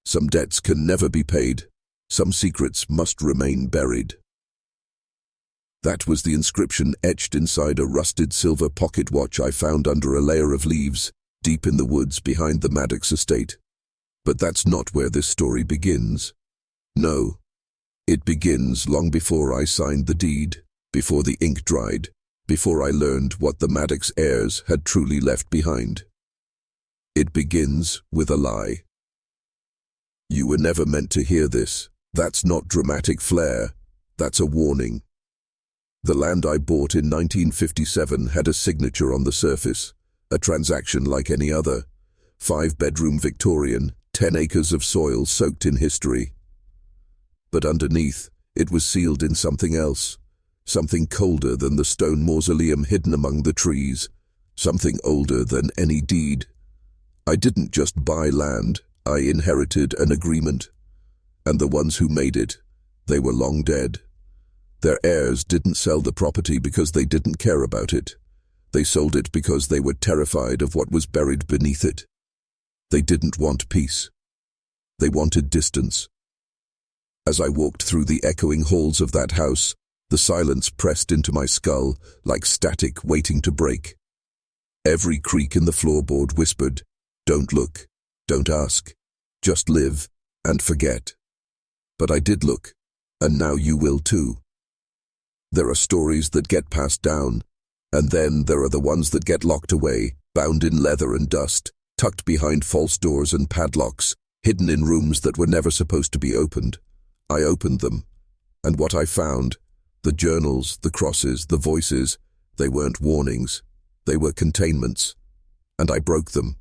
Some debts can never be paid. Some secrets must remain buried. That was the inscription etched inside a rusted silver pocket watch I found under a layer of leaves, deep in the woods behind the Maddox estate. But that's not where this story begins. No. It begins long before I signed the deed, before the ink dried, before I learned what the Maddox heirs had truly left behind. It begins with a lie. You were never meant to hear this. That's not dramatic flair. That's a warning. The land I bought in 1957 had a signature on the surface, a transaction like any other. 5-bedroom Victorian, 10 acres of soil soaked in history. But underneath, it was sealed in something else, something colder than the stone mausoleum hidden among the trees, something older than any deed. I didn't just buy land, I inherited an agreement. And the ones who made it, they were long dead. Their heirs didn't sell the property because they didn't care about it. They sold it because they were terrified of what was buried beneath it. They didn't want peace. They wanted distance. As I walked through the echoing halls of that house, the silence pressed into my skull like static waiting to break. Every creak in the floorboard whispered, "Don't look, don't ask, just live and forget." But I did look, and now you will too. There are stories that get passed down, and then there are the ones that get locked away, bound in leather and dust, tucked behind false doors and padlocks, hidden in rooms that were never supposed to be opened. I opened them, and what I found, the journals, the crosses, the voices, they weren't warnings, they were containments, and I broke them.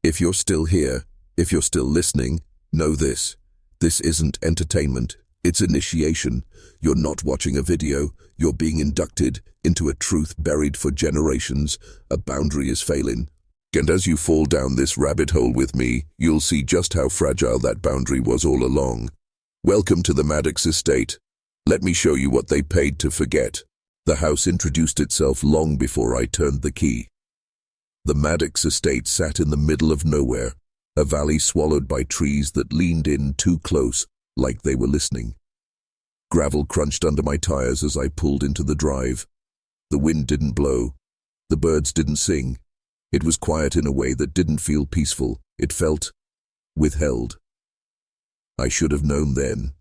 If you're still here, if you're still listening, know this. This isn't entertainment, it's initiation. You're not watching a video, you're being inducted into a truth buried for generations. A boundary is failing. And as you fall down this rabbit hole with me, you'll see just how fragile that boundary was all along. Welcome to the Maddox estate. Let me show you what they paid to forget. The house introduced itself long before I turned the key. The Maddox estate sat in the middle of nowhere, a valley swallowed by trees that leaned in too close, like they were listening. Gravel crunched under my tires as I pulled into the drive. The wind didn't blow. The birds didn't sing. It was quiet in a way that didn't feel peaceful. It felt withheld. I should have known then.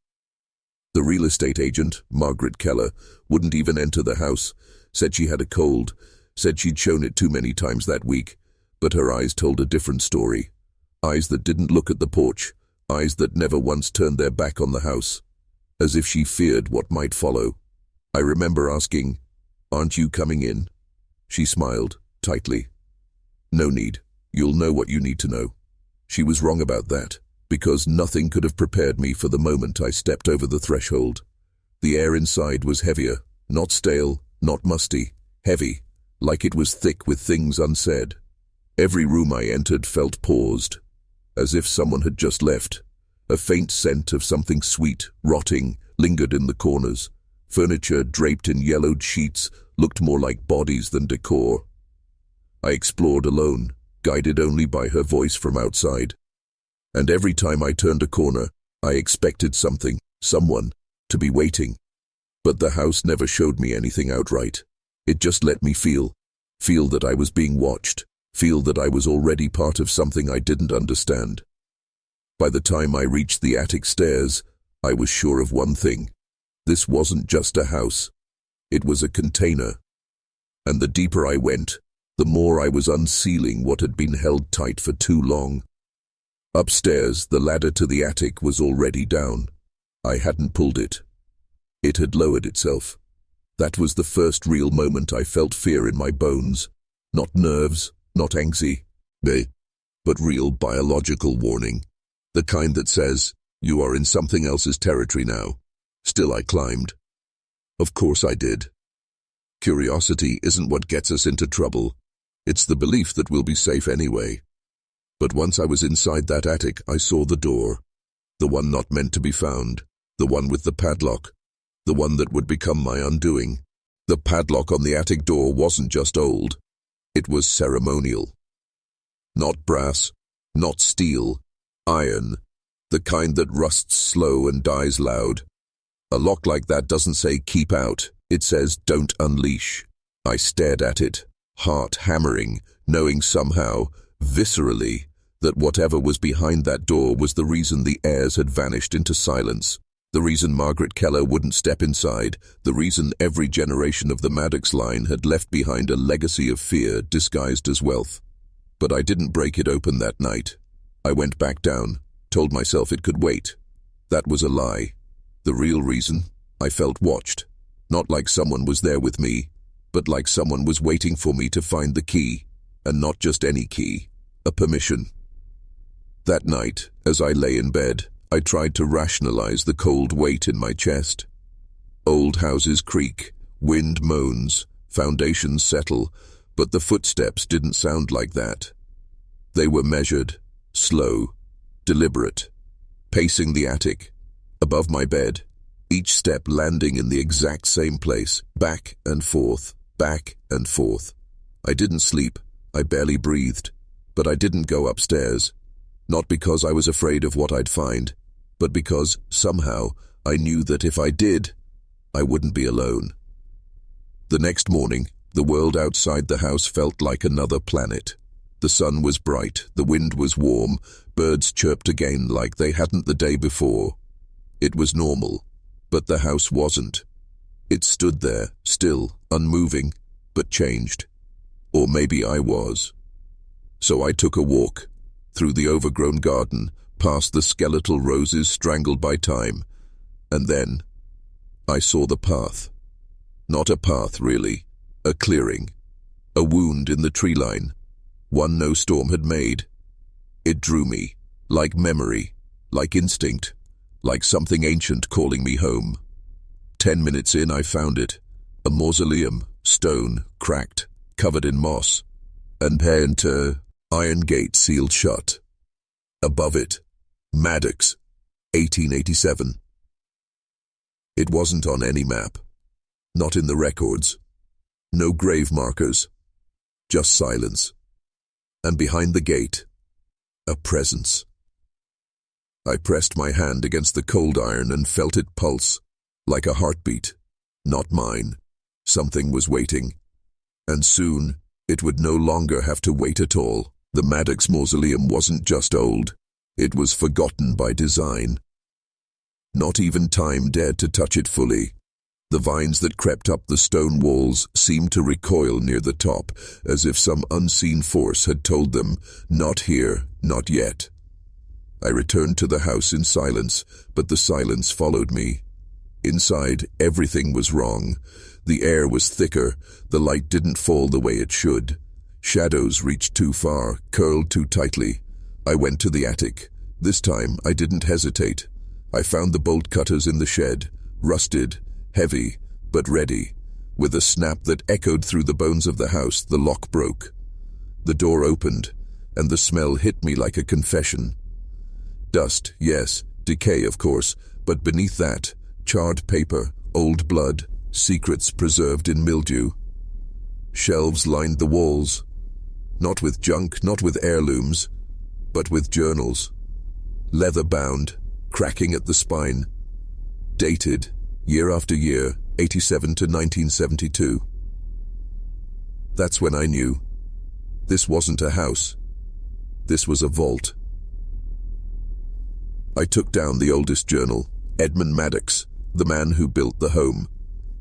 The real estate agent, Margaret Keller, wouldn't even enter the house, said she had a cold, said she'd shown it too many times that week, but her eyes told a different story. Eyes that didn't look at the porch, eyes that never once turned their back on the house, as if she feared what might follow. I remember asking, "Aren't you coming in?" She smiled, tightly. "No need. You'll know what you need to know." She was wrong about that, because nothing could have prepared me for the moment I stepped over the threshold. The air inside was heavier, not stale, not musty, heavy, like it was thick with things unsaid. Every room I entered felt paused, as if someone had just left. A faint scent of something sweet, rotting, lingered in the corners. Furniture draped in yellowed sheets looked more like bodies than decor. I explored alone, guided only by her voice from outside. And every time I turned a corner, I expected something, someone, to be waiting. But the house never showed me anything outright. It just let me feel that I was being watched, feel that I was already part of something I didn't understand. By the time I reached the attic stairs, I was sure of one thing. This wasn't just a house. It was a container. And the deeper I went, the more I was unsealing what had been held tight for too long. Upstairs, the ladder to the attic was already down. I hadn't pulled it. It had lowered itself. That was the first real moment I felt fear in my bones. Not nerves, not anxiety, but real biological warning. The kind that says, you are in something else's territory now. Still I climbed. Of course I did. Curiosity isn't what gets us into trouble. It's the belief that we'll be safe anyway. But once I was inside that attic, I saw the door. The one not meant to be found. The one with the padlock. The one that would become my undoing. The padlock on the attic door wasn't just old. It was ceremonial. Not brass, not steel, iron, the kind that rusts slow and dies loud. A lock like that doesn't say keep out, it says don't unleash. I stared at it, heart hammering, knowing somehow, viscerally, that whatever was behind that door was the reason the heirs had vanished into silence, the reason Margaret Keller wouldn't step inside, the reason every generation of the Maddox line had left behind a legacy of fear disguised as wealth. But I didn't break it open that night. I went back down, told myself it could wait. That was a lie. The real reason, I felt watched. Not like someone was there with me, but like someone was waiting for me to find the key, and not just any key, a permission. That night, as I lay in bed, I tried to rationalize the cold weight in my chest. Old houses creak, wind moans, foundations settle, but the footsteps didn't sound like that. They were measured, slow, deliberate, pacing the attic, above my bed, each step landing in the exact same place, back and forth, back and forth. I didn't sleep, I barely breathed, but I didn't go upstairs. Not because I was afraid of what I'd find, but because, somehow, I knew that if I did, I wouldn't be alone. The next morning, the world outside the house felt like another planet. The sun was bright, the wind was warm, birds chirped again like they hadn't the day before. It was normal, but the house wasn't. It stood there, still, unmoving, but changed. Or maybe I was. So I took a walk, through the overgrown garden, past the skeletal roses strangled by time, and then I saw the path. Not a path, really. A clearing. A wound in the tree line. One no storm had made. It drew me, like memory, like instinct, like something ancient calling me home. 10 minutes in, I found it. A mausoleum, stone, cracked, covered in moss, and enter iron gate sealed shut. Above it, Maddox, 1887. It wasn't on any map. Not in the records. No grave markers. Just silence. And behind the gate, a presence. I pressed my hand against the cold iron and felt it pulse, like a heartbeat. Not mine. Something was waiting. And soon, it would no longer have to wait at all. The Maddox mausoleum wasn't just old. It was forgotten by design. Not even time dared to touch it fully. The vines that crept up the stone walls seemed to recoil near the top, as if some unseen force had told them, not here, not yet. I returned to the house in silence, but the silence followed me. Inside, everything was wrong. The air was thicker, the light didn't fall the way it should. Shadows reached too far, curled too tightly. I went to the attic. This time, I didn't hesitate. I found the bolt cutters in the shed, rusted, heavy, but ready. With a snap that echoed through the bones of the house, the lock broke. The door opened, and the smell hit me like a confession. Dust, yes, decay, of course, but beneath that, charred paper, old blood, secrets preserved in mildew. Shelves lined the walls. Not with junk, not with heirlooms, but with journals. Leather-bound, cracking at the spine. Dated, year after year, 87 to 1972. That's when I knew. This wasn't a house. This was a vault. I took down the oldest journal, Edmund Maddox, the man who built the home.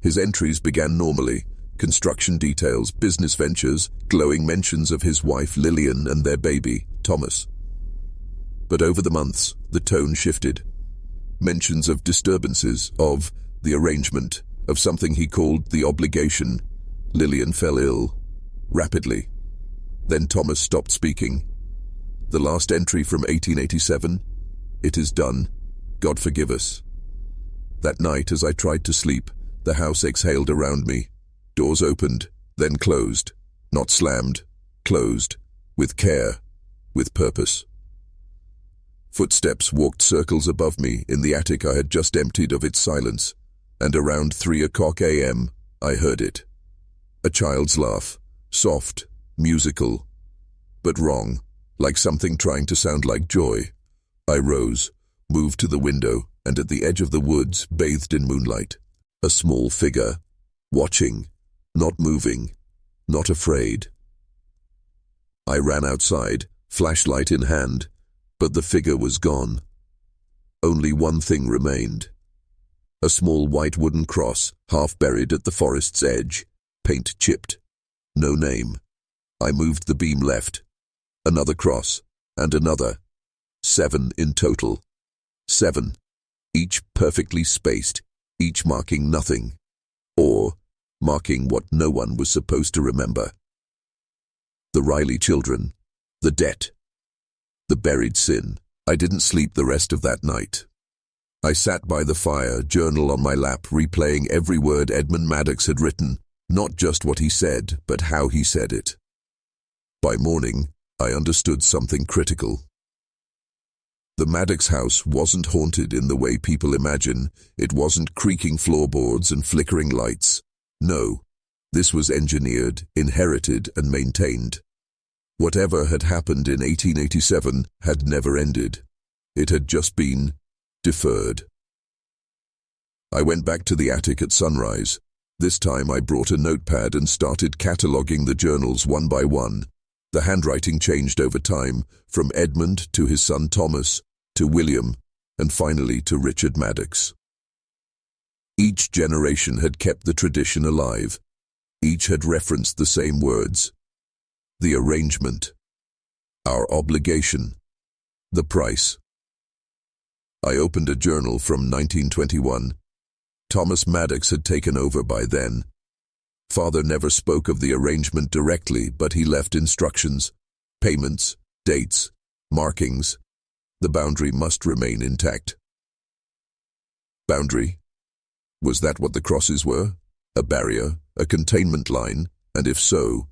His entries began normally. Construction details, business ventures, glowing mentions of his wife Lillian and their baby, Thomas. But over the months, the tone shifted. Mentions of disturbances, of the arrangement, of something he called the obligation. Lillian fell ill, rapidly. Then Thomas stopped speaking. The last entry from 1887, "It is done. God forgive us." That night, as I tried to sleep, the house exhaled around me. Doors opened, then closed. Not slammed, closed. With care, with purpose. Footsteps walked circles above me in the attic I had just emptied of its silence, and around 3:00 a.m. I heard it. A child's laugh, soft, musical, but wrong, like something trying to sound like joy. I rose, moved to the window, and at the edge of the woods, bathed in moonlight, a small figure, watching, not moving, not afraid. I ran outside, flashlight in hand, but the figure was gone. Only one thing remained. A small white wooden cross, half buried at the forest's edge, paint chipped. No name. I moved the beam left. Another cross, and another. 7 in total. 7. Each perfectly spaced, each marking nothing. Or marking what no one was supposed to remember. The Riley children. The debt. The buried sin. I didn't sleep the rest of that night. I sat by the fire, journal on my lap, replaying every word Edmund Maddox had written, not just what he said, but how he said it. By morning, I understood something critical. The Maddox house wasn't haunted in the way people imagine. It wasn't creaking floorboards and flickering lights. No, this was engineered, inherited, and maintained. Whatever had happened in 1887 had never ended. It had just been deferred. I went back to the attic at sunrise. This time I brought a notepad and started cataloguing the journals one by one. The handwriting changed over time, from Edmund to his son Thomas, to William, and finally to Richard Maddox. Each generation had kept the tradition alive. Each had referenced the same words. The arrangement. Our obligation. The price. I opened a journal from 1921. Thomas Maddox had taken over by then. Father never spoke of the arrangement directly, but he left instructions, payments, dates, markings. The boundary must remain intact. Boundary? Was that what the crosses were? A barrier, a containment line, and if so,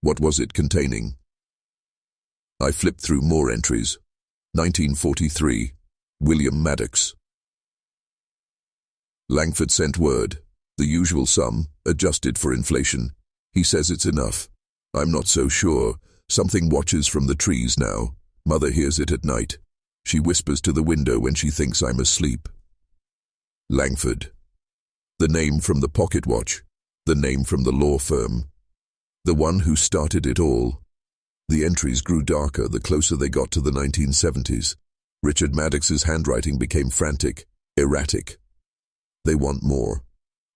what was it containing? I flipped through more entries. 1943, William Maddox. Langford sent word. The usual sum, adjusted for inflation. He says it's enough. I'm not so sure. Something watches from the trees now. Mother hears it at night. She whispers to the window when she thinks I'm asleep. Langford. The name from the pocket watch. The name from the law firm. The one who started it all. The entries grew darker the closer they got to the 1970s. Richard Maddox's handwriting became frantic, erratic. They want more.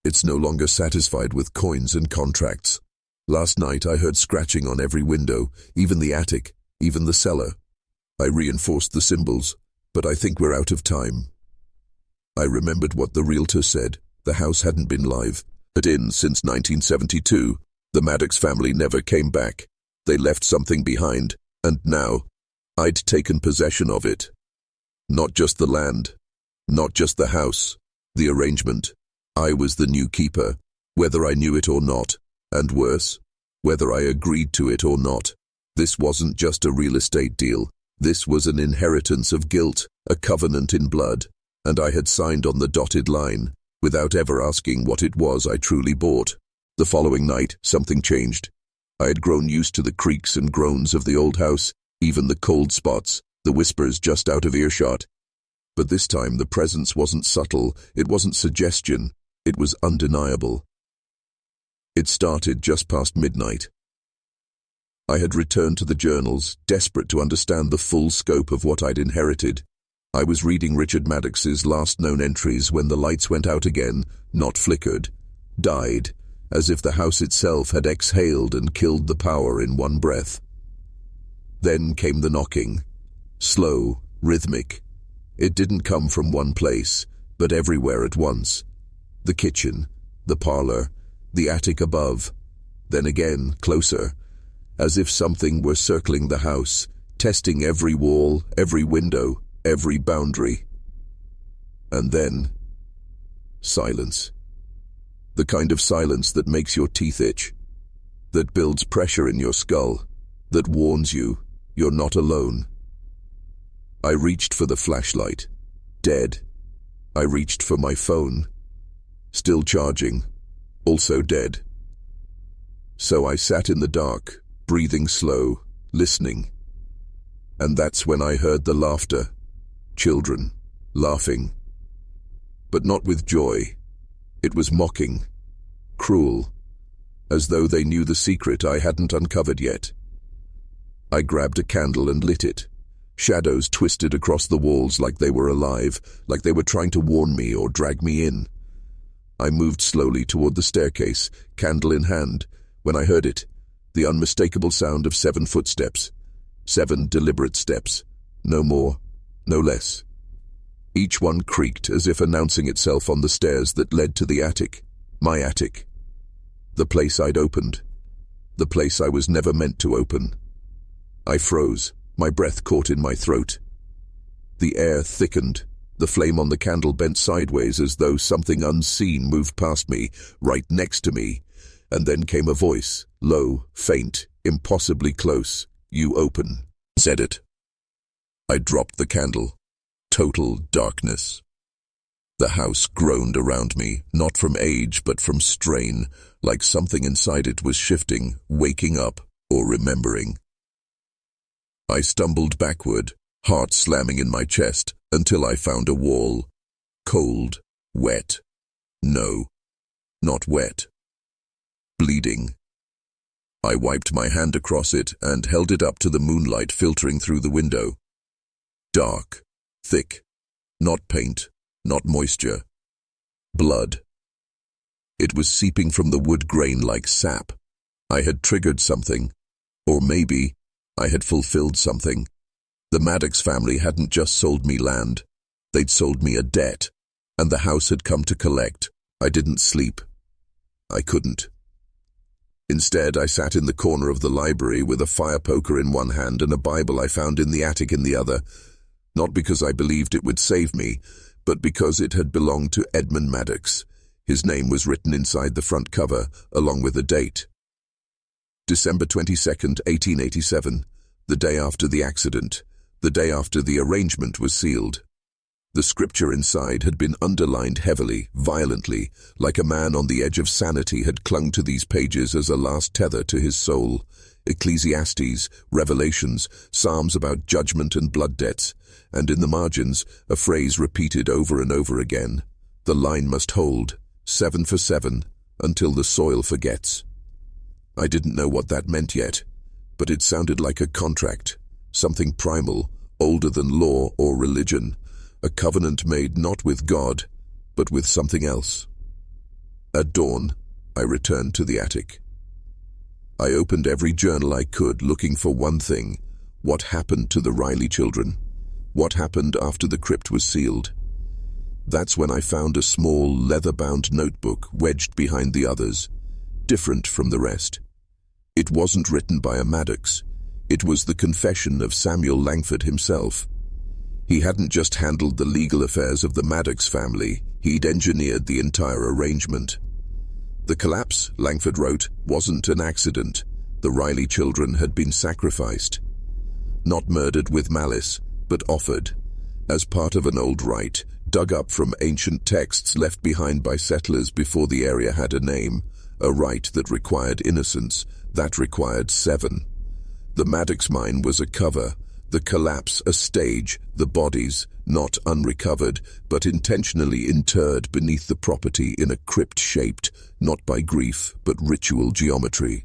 It's no longer satisfied with coins and contracts. Last night I heard scratching on every window, even the attic, even the cellar. I reinforced the symbols, but I think we're out of time. I remembered what the realtor said. The house hadn't been live, but in since 1972. The Maddox family never came back. They left something behind, and now, I'd taken possession of it. Not just the land, not just the house, the arrangement. I was the new keeper, whether I knew it or not, and worse, whether I agreed to it or not. This wasn't just a real estate deal. This was an inheritance of guilt, a covenant in blood, and I had signed on the dotted line, without ever asking what it was I truly bought. The following night, something changed. I had grown used to the creaks and groans of the old house, even the cold spots, the whispers just out of earshot. But this time the presence wasn't subtle, it wasn't suggestion, it was undeniable. It started just past midnight. I had returned to the journals, desperate to understand the full scope of what I'd inherited. I was reading Richard Maddox's last known entries when the lights went out again, not flickered, died, as if the house itself had exhaled and killed the power in one breath. Then came the knocking. Slow, rhythmic. It didn't come from one place, but everywhere at once. The kitchen, the parlor, the attic above. Then again, closer, as if something were circling the house, testing every wall, every window, every boundary. And then, silence. The kind of silence that makes your teeth itch, that builds pressure in your skull, that warns you you're not alone. I reached for the flashlight. Dead. I reached for my phone. Still charging. Also dead. So I sat in the dark, breathing slow, listening. And that's when I heard the laughter. Children, laughing. But not with joy. It was mocking, cruel, as though they knew the secret I hadn't uncovered yet. I grabbed a candle and lit it. Shadows twisted across the walls like they were alive, like they were trying to warn me or drag me in. I moved slowly toward the staircase, candle in hand, when I heard it, the unmistakable sound of 7 footsteps. 7 deliberate steps. No more, no less. Each one creaked as if announcing itself on the stairs that led to the attic. My attic. The place I'd opened. The place I was never meant to open. I froze, my breath caught in my throat. The air thickened. The flame on the candle bent sideways as though something unseen moved past me, right next to me. And then came a voice, low, faint, impossibly close. "You open," said it. I dropped the candle. Total darkness. The house groaned around me, not from age but from strain, like something inside it was shifting, waking up, or remembering. I stumbled backward, heart slamming in my chest, until I found a wall. Cold, wet. No, not wet. Bleeding. I wiped my hand across it and held it up to the moonlight filtering through the window. Dark, thick, not paint, not moisture. Blood. It was seeping from the wood grain like sap. I had triggered something. Or maybe I had fulfilled something. The Maddox family hadn't just sold me land. They'd sold me a debt, and the house had come to collect. I didn't sleep. I couldn't. Instead, I sat in the corner of the library with a fire poker in one hand and a Bible I found in the attic in the other, not because I believed it would save me, but because it had belonged to Edmund Maddox. His name was written inside the front cover, along with a date. December 22nd, 1887, the day after the accident, the day after the arrangement was sealed. The scripture inside had been underlined heavily, violently, like a man on the edge of sanity had clung to these pages as a last tether to his soul. Ecclesiastes, Revelations, Psalms about judgment and blood debts, and in the margins, a phrase repeated over and over again. The line must hold, 7 for 7, until the soil forgets. I didn't know what that meant yet, but it sounded like a contract, something primal, older than law or religion, a covenant made not with God, but with something else. At dawn, I returned to the attic. I opened every journal I could, looking for one thing: what happened to the Riley children? What happened after the crypt was sealed? That's when I found a small, leather-bound notebook wedged behind the others, different from the rest. It wasn't written by a Maddox. It was the confession of Samuel Langford himself. He hadn't just handled the legal affairs of the Maddox family, he'd engineered the entire arrangement. The collapse, Langford wrote, wasn't an accident. The Riley children had been sacrificed. Not murdered with malice, but offered, as part of an old rite, dug up from ancient texts left behind by settlers before the area had a name, a rite that required innocence, that required 7. The Maddox mine was a cover, the collapse a stage, the bodies, not unrecovered, but intentionally interred beneath the property in a crypt shaped, not by grief, but ritual geometry.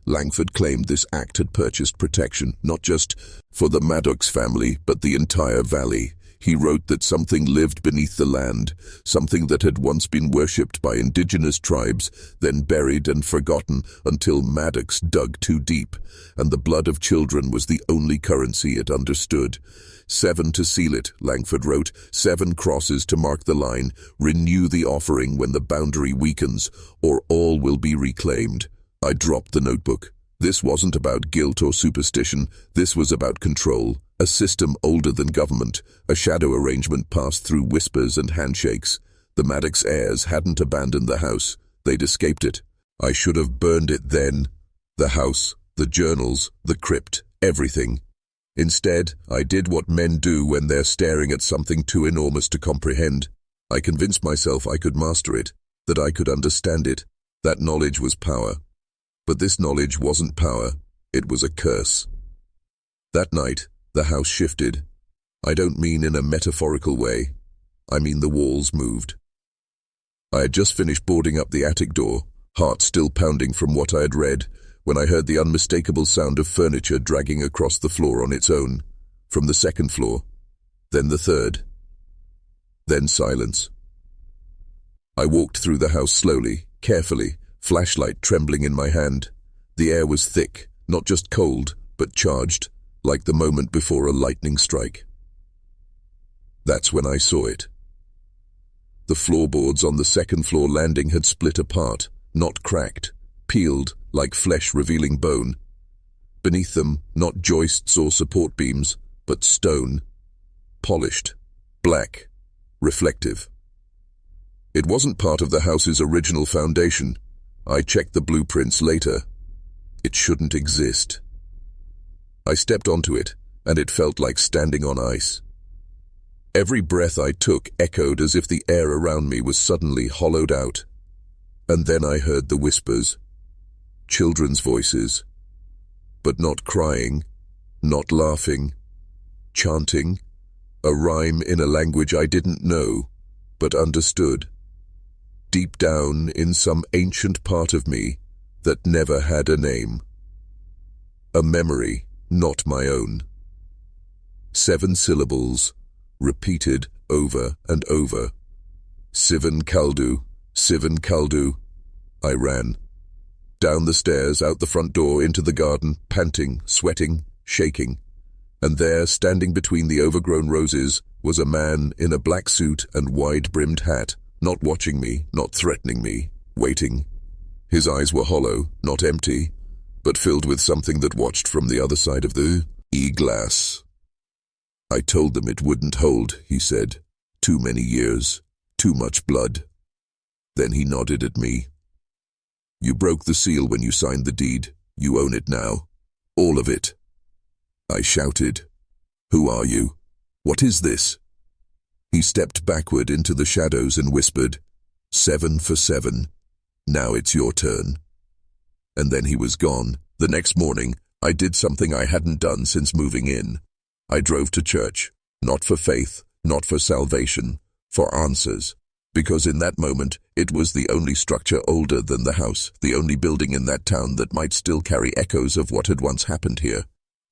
Langford claimed this act had purchased protection, not just for the Maddox family, but the entire valley. He wrote that something lived beneath the land, something that had once been worshipped by indigenous tribes, then buried and forgotten until Maddox dug too deep, and the blood of children was the only currency it understood. 7 to seal it, Langford wrote, 7 crosses to mark the line, renew the offering when the boundary weakens, or all will be reclaimed. I dropped the notebook. This wasn't about guilt or superstition, this was about control. A system older than government, a shadow arrangement passed through whispers and handshakes. The Maddox heirs hadn't abandoned the house, they'd escaped it. I should have burned it then. The house, the journals, the crypt, everything. Instead, I did what men do when they're staring at something too enormous to comprehend. I convinced myself I could master it, that I could understand it. That knowledge was power. But this knowledge wasn't power, it was a curse. That night, the house shifted. I don't mean in a metaphorical way. I mean the walls moved. I had just finished boarding up the attic door, heart still pounding from what I had read, when I heard the unmistakable sound of furniture dragging across the floor on its own, from the second floor, then the third, then silence. I walked through the house slowly, carefully, flashlight trembling in my hand. The air was thick, not just cold, but charged, like the moment before a lightning strike. That's when I saw it. The floorboards on the second floor landing had split apart, not cracked, peeled like flesh revealing bone. Beneath them, not joists or support beams, but stone. Polished, black, reflective. It wasn't part of the house's original foundation. I checked the blueprints later. It shouldn't exist. I stepped onto it, and it felt like standing on ice. Every breath I took echoed as if the air around me was suddenly hollowed out. And then I heard the whispers. Children's voices. But not crying, not laughing. Chanting. A rhyme in a language I didn't know, but understood. Deep down in some ancient part of me that never had a name. A memory, not my own. 7 syllables, repeated over and over. Sivan Kaldu, Sivan Kaldu. I ran. Down the stairs, out the front door, into the garden, panting, sweating, shaking. And there, standing between the overgrown roses, was a man in a black suit and wide-brimmed hat, not watching me, not threatening me, waiting. His eyes were hollow, not empty, but filled with something that watched from the other side of the e-glass. I told them it wouldn't hold, he said. Too many years, too much blood. Then he nodded at me. You broke the seal when you signed the deed. You own it now. All of it. I shouted. Who are you? What is this? He stepped backward into the shadows and whispered, 7 for 7. Now it's your turn. And then he was gone. The next morning, I did something I hadn't done since moving in. I drove to church, not for faith, not for salvation, for answers. Because in that moment, it was the only structure older than the house, the only building in that town that might still carry echoes of what had once happened here.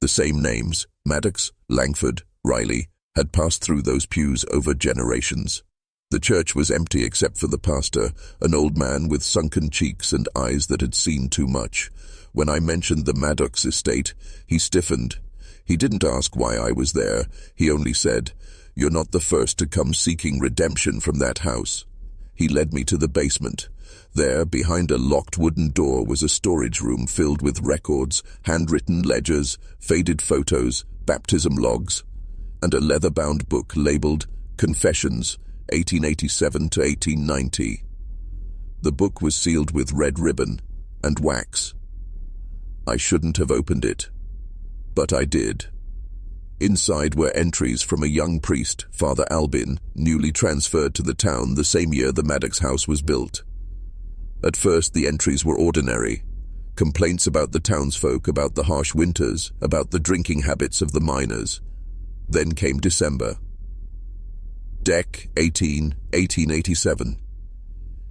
The same names, Maddox, Langford, Riley, had passed through those pews over generations. The church was empty except for the pastor, an old man with sunken cheeks and eyes that had seen too much. When I mentioned the Maddox estate, he stiffened. He didn't ask why I was there. He only said, "You're not the first to come seeking redemption from that house." He led me to the basement. There, behind a locked wooden door, was a storage room filled with records, handwritten ledgers, faded photos, baptism logs, and a leather-bound book labeled Confessions, 1887 to 1890. The book was sealed with red ribbon and wax. I shouldn't have opened it, but I did. Inside were entries from a young priest, Father Albin, newly transferred to the town the same year the Maddox house was built. At first the entries were ordinary. Complaints about the townsfolk, about the harsh winters, about the drinking habits of the miners. Then came December. Deck 18, 1887.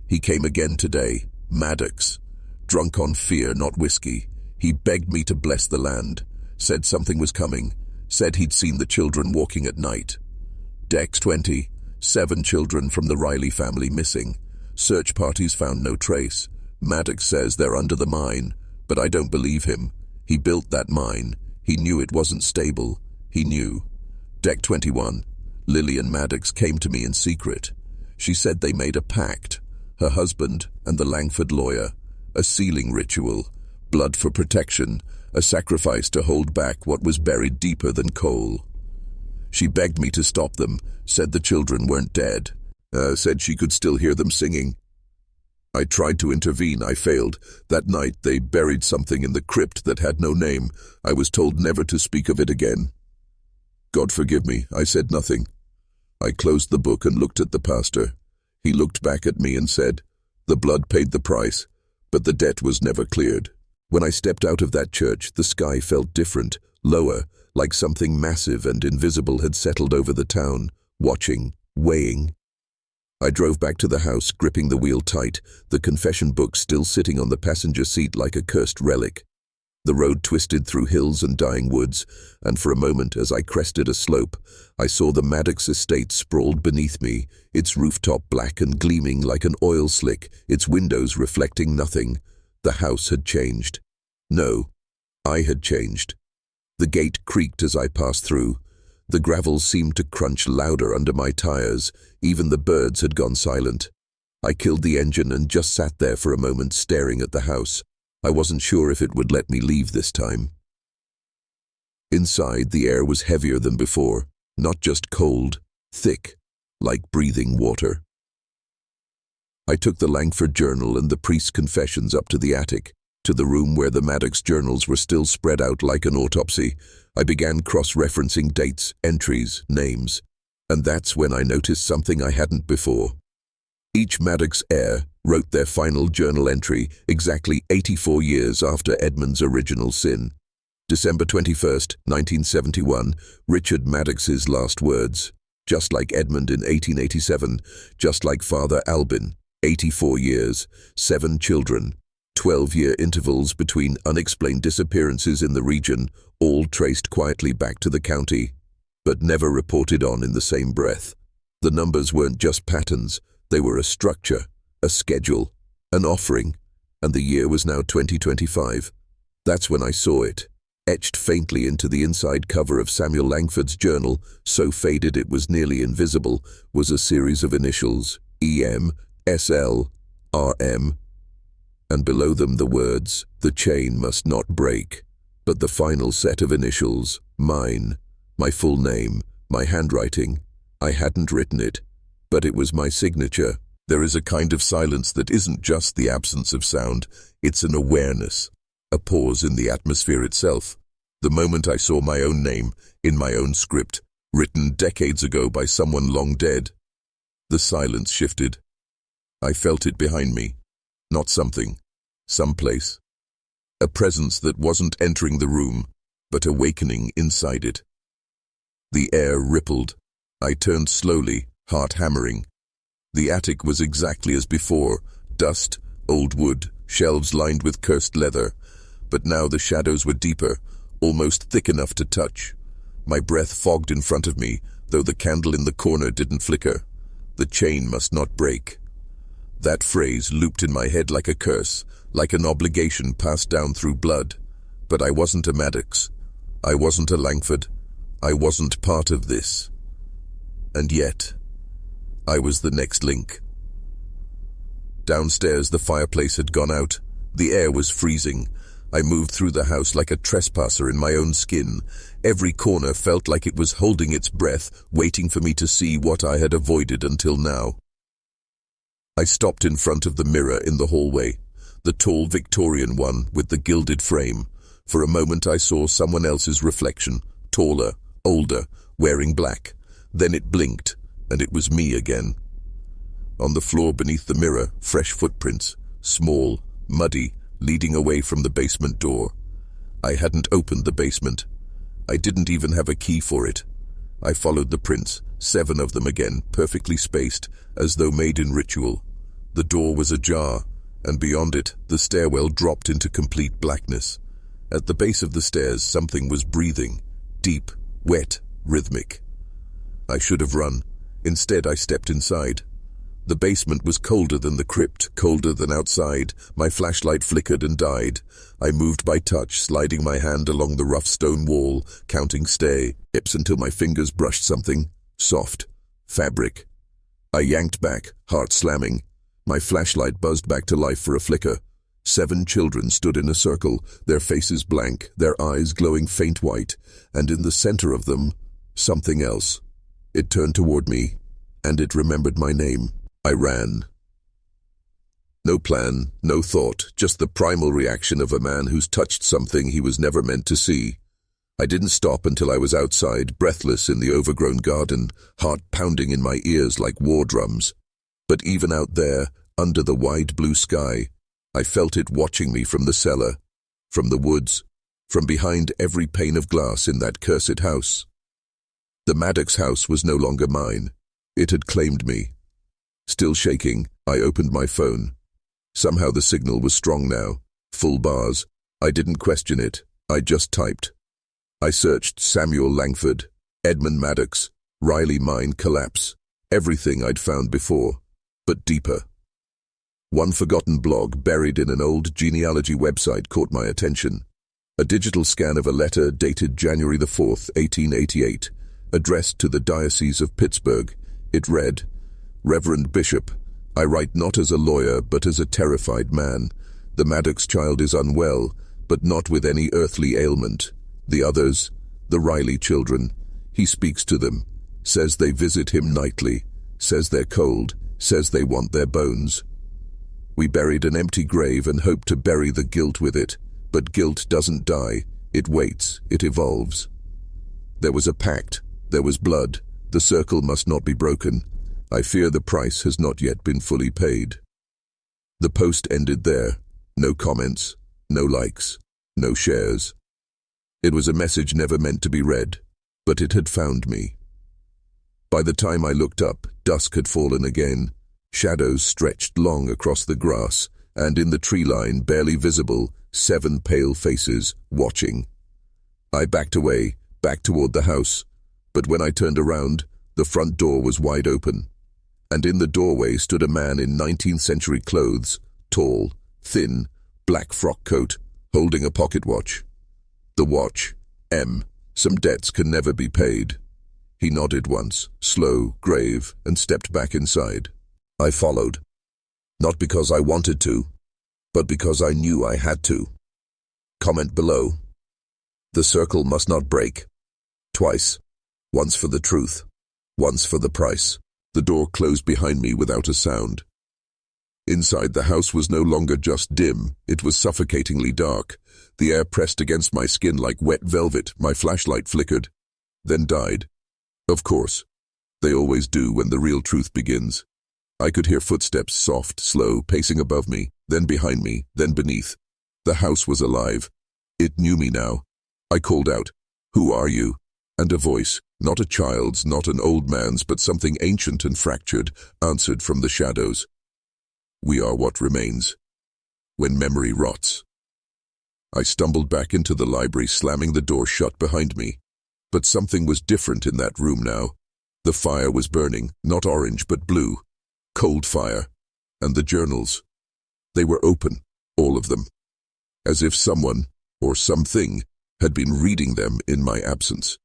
He came again today, Maddox. Drunk on fear, not whiskey. He begged me to bless the land. Said something was coming. Said he'd seen the children walking at night. Decks 20, 7 children from the Riley family missing. Search parties found no trace. Maddox says they're under the mine, but I don't believe him. He built that mine. He knew it wasn't stable. He knew. Deck 21. Lillian Maddox came to me in secret. She said they made a pact. Her husband and the Langford lawyer. A sealing ritual. Blood for protection. A sacrifice to hold back what was buried deeper than coal. She begged me to stop them. Said the children weren't dead. Said she could still hear them singing. I tried to intervene. I failed. That night they buried something in the crypt that had no name. I was told never to speak of it again. God forgive me. I said nothing. I closed the book and looked at the pastor. He looked back at me and said, "The blood paid the price, but the debt was never cleared." When I stepped out of that church, the sky felt different, lower, like something massive and invisible had settled over the town, watching, weighing. I drove back to the house, gripping the wheel tight, the confession book still sitting on the passenger seat like a cursed relic. The road twisted through hills and dying woods, and for a moment, as I crested a slope, I saw the Maddox estate sprawled beneath me, its rooftop black and gleaming like an oil slick, its windows reflecting nothing. The house had changed. No, I had changed. The gate creaked as I passed through. The gravel seemed to crunch louder under my tires. Even the birds had gone silent. I killed the engine and just sat there for a moment staring at the house. I wasn't sure if it would let me leave this time. Inside, the air was heavier than before, not just cold, thick, like breathing water. I took the Langford journal and the priest's confessions up to the attic, to the room where the Maddox journals were still spread out like an autopsy. I began cross-referencing dates, entries, names, and that's when I noticed something I hadn't before. Each Maddox heir wrote their final journal entry exactly 84 years after Edmund's original sin. December 21st, 1971, Richard Maddox's last words. Just like Edmund in 1887, just like Father Albin, 84 years, 7 children, 12-year intervals between unexplained disappearances in the region, all traced quietly back to the county, but never reported on in the same breath. The numbers weren't just patterns, they were a structure, a schedule, an offering, and the year was now 2025. That's when I saw it, etched faintly into the inside cover of Samuel Langford's journal, so faded it was nearly invisible, was a series of initials, EM, SL, RM, and below them the words, "The chain must not break." But the final set of initials, mine, my full name, my handwriting, I hadn't written it, but it was my signature. There is a kind of silence that isn't just the absence of sound, it's an awareness, a pause in the atmosphere itself. The moment I saw my own name, in my own script, written decades ago by someone long dead, the silence shifted. I felt it behind me, not something, someplace. A presence that wasn't entering the room, but awakening inside it. The air rippled. I turned slowly, heart hammering. The attic was exactly as before, dust, old wood, shelves lined with cursed leather, but now the shadows were deeper, almost thick enough to touch. My breath fogged in front of me, though the candle in the corner didn't flicker. The chain must not break. That phrase looped in my head like a curse, like an obligation passed down through blood. But I wasn't a Maddox. I wasn't a Langford. I wasn't part of this. And yet, I was the next link. Downstairs, the fireplace had gone out. The air was freezing. I moved through the house like a trespasser in my own skin. Every corner felt like it was holding its breath, waiting for me to see what I had avoided until now. I stopped in front of the mirror in the hallway, the tall Victorian one with the gilded frame. For a moment I saw someone else's reflection, taller, older, wearing black. Then it blinked, and it was me again. On the floor beneath the mirror, fresh footprints, small, muddy, leading away from the basement door. I hadn't opened the basement. I didn't even have a key for it. I followed the prints, 7 of them again, perfectly spaced, as though made in ritual. The door was ajar, and beyond it, the stairwell dropped into complete blackness. At the base of the stairs, something was breathing, deep, wet, rhythmic. I should have run. Instead, I stepped inside. The basement was colder than the crypt, colder than outside. My flashlight flickered and died. I moved by touch, sliding my hand along the rough stone wall, counting steps until my fingers brushed something. Soft. Fabric. I yanked back, heart slamming. My flashlight buzzed back to life for a flicker. 7 children stood in a circle, their faces blank, their eyes glowing faint white, and in the center of them, something else. It turned toward me, and it remembered my name. I ran. No plan, no thought, just the primal reaction of a man who's touched something he was never meant to see. I didn't stop until I was outside, breathless in the overgrown garden, heart pounding in my ears like war drums. But even out there, under the wide blue sky, I felt it watching me from the cellar, from the woods, from behind every pane of glass in that cursed house. The Maddox house was no longer mine. It had claimed me. Still shaking, I opened my phone. Somehow the signal was strong now, full bars. I didn't question it, I just typed. I searched Samuel Langford, Edmund Maddox, Riley mine collapse, everything I'd found before, but deeper. One forgotten blog buried in an old genealogy website caught my attention. A digital scan of a letter dated January the 4th, 1888, addressed to the Diocese of Pittsburgh. It read, "Reverend Bishop, I write not as a lawyer but as a terrified man. The Maddox child is unwell, but not with any earthly ailment. The others, the Riley children, he speaks to them, says they visit him nightly, says they're cold, says they want their bones. We buried an empty grave and hoped to bury the guilt with it, but guilt doesn't die, it waits, it evolves. There was a pact, there was blood, the circle must not be broken. I fear the price has not yet been fully paid." The post ended there. No comments, no likes, no shares. It was a message never meant to be read, but it had found me. By the time I looked up, dusk had fallen again. Shadows stretched long across the grass, and in the tree line, barely visible, 7 pale faces, watching. I backed away, back toward the house, but when I turned around, the front door was wide open, and in the doorway stood a man in 19th century clothes, tall, thin, black frock coat, holding a pocket watch. The watch, M. Some debts can never be paid. He nodded once, slow, grave, and stepped back inside. I followed. Not because I wanted to, but because I knew I had to. Comment below. The circle must not break. Twice. Once for the truth. Once for the price. The door closed behind me without a sound. Inside the house was no longer just dim, it was suffocatingly dark. The air pressed against my skin like wet velvet. My flashlight flickered, then died. Of course. They always do when the real truth begins. I could hear footsteps, soft, slow, pacing above me, then behind me, then beneath. The house was alive. It knew me now. I called out, "Who are you?" And a voice, not a child's, not an old man's, but something ancient and fractured, answered from the shadows. "We are what remains. When memory rots." I stumbled back into the library, slamming the door shut behind me. But something was different in that room now. The fire was burning, not orange but blue. Cold fire. And the journals. They were open, all of them. As if someone, or something, had been reading them in my absence.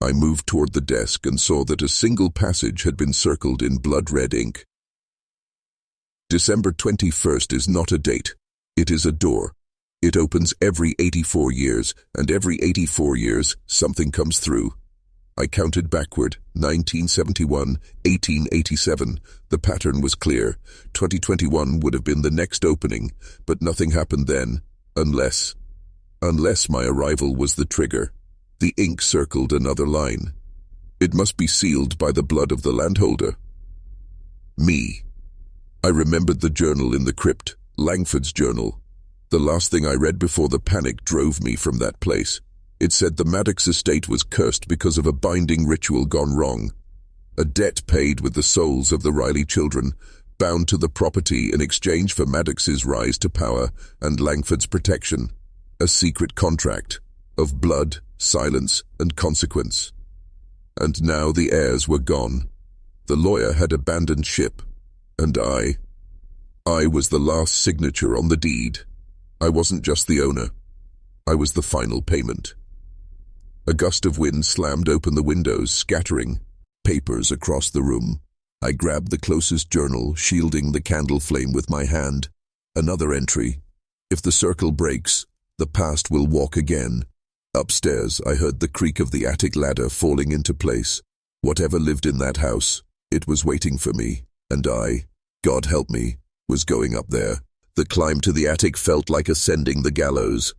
I moved toward the desk and saw that a single passage had been circled in blood-red ink. December 21st is not a date. It is a door. It opens every 84 years, and every 84 years, something comes through. I counted backward, 1971, 1887. The pattern was clear. 2021 would have been the next opening, but nothing happened then, unless my arrival was the trigger. The ink circled another line. It must be sealed by the blood of the landholder. Me. I remembered the journal in the crypt, Langford's journal. The last thing I read before the panic drove me from that place. It said the Maddox estate was cursed because of a binding ritual gone wrong. A debt paid with the souls of the Riley children, bound to the property in exchange for Maddox's rise to power and Langford's protection. A secret contract of blood, silence, and consequence. And now the heirs were gone. The lawyer had abandoned ship. And I was the last signature on the deed. I wasn't just the owner. I was the final payment. A gust of wind slammed open the windows, scattering papers across the room. I grabbed the closest journal, shielding the candle flame with my hand. Another entry. If the circle breaks, the past will walk again. Upstairs, I heard the creak of the attic ladder falling into place. Whatever lived in that house, it was waiting for me, and I, God help me, was going up there. The climb to the attic felt like ascending the gallows.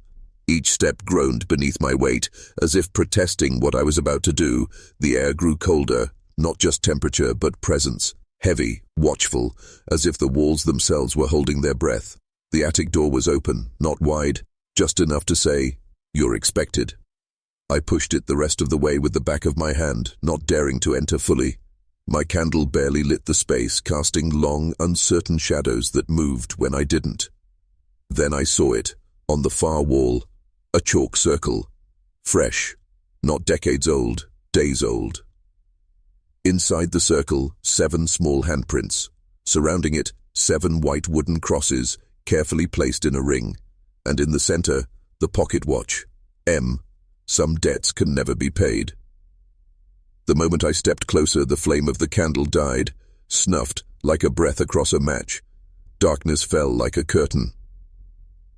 Each step groaned beneath my weight, as if protesting what I was about to do. The air grew colder, not just temperature, but presence. Heavy, watchful, as if the walls themselves were holding their breath. The attic door was open, not wide, Just enough to say, "You're expected." I pushed it the rest of the way with the back of my hand, not daring to enter fully. My candle barely lit the space, casting long, uncertain shadows that moved when I didn't. Then I saw it, on the far wall, a chalk circle. Fresh, not decades old, days old. Inside the circle, 7 small handprints. Surrounding it, 7 white wooden crosses, carefully placed in a ring. And in the center, the pocket watch. M. Some debts can never be paid. The moment I stepped closer, the flame of the candle died, snuffed like a breath across a match. Darkness fell like a curtain.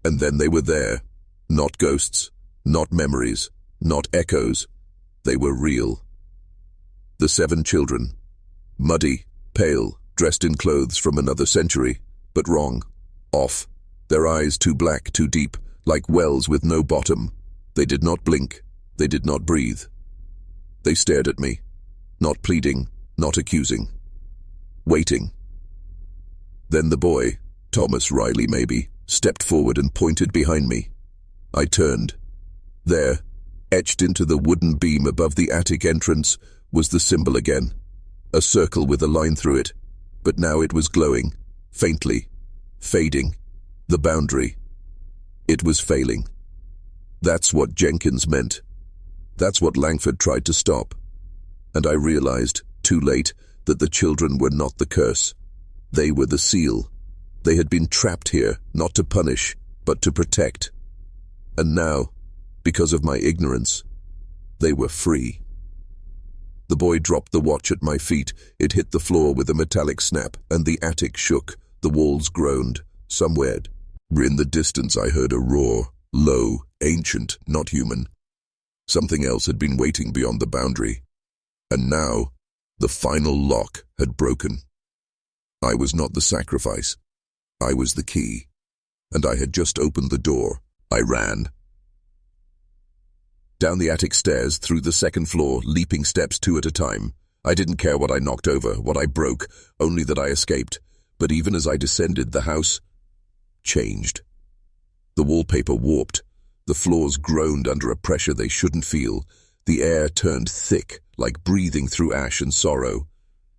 And then they were there. Not ghosts, not memories, not echoes. They were real. The 7 children. Muddy, pale, dressed in clothes from another century, but wrong. Off. Their eyes too black, too deep, like wells with no bottom. They did not blink. They did not breathe. They stared at me, not pleading, not accusing. Waiting. Then the boy, Thomas Riley maybe, stepped forward and pointed behind me. I turned. There, etched into the wooden beam above the attic entrance, was the symbol again. A circle with a line through it, but now it was glowing, faintly, fading. The boundary. It was failing. That's what Jenkins meant. That's what Langford tried to stop. And I realized, too late, that the children were not the curse. They were the seal. They had been trapped here, not to punish, but to protect. And now, because of my ignorance, they were free. The boy dropped the watch at my feet. It hit the floor with a metallic snap, and the attic shook. The walls groaned. Somewhere, in the distance, I heard a roar, low, ancient, not human. Something else had been waiting beyond the boundary. And now, the final lock had broken. I was not the sacrifice. I was the key. And I had just opened the door. I ran. Down the attic stairs, through the second floor, leaping steps 2 at a time. I didn't care what I knocked over, what I broke, only that I escaped. But even as I descended, the house changed. The wallpaper warped. The floors groaned under a pressure they shouldn't feel. The air turned thick, like breathing through ash and sorrow.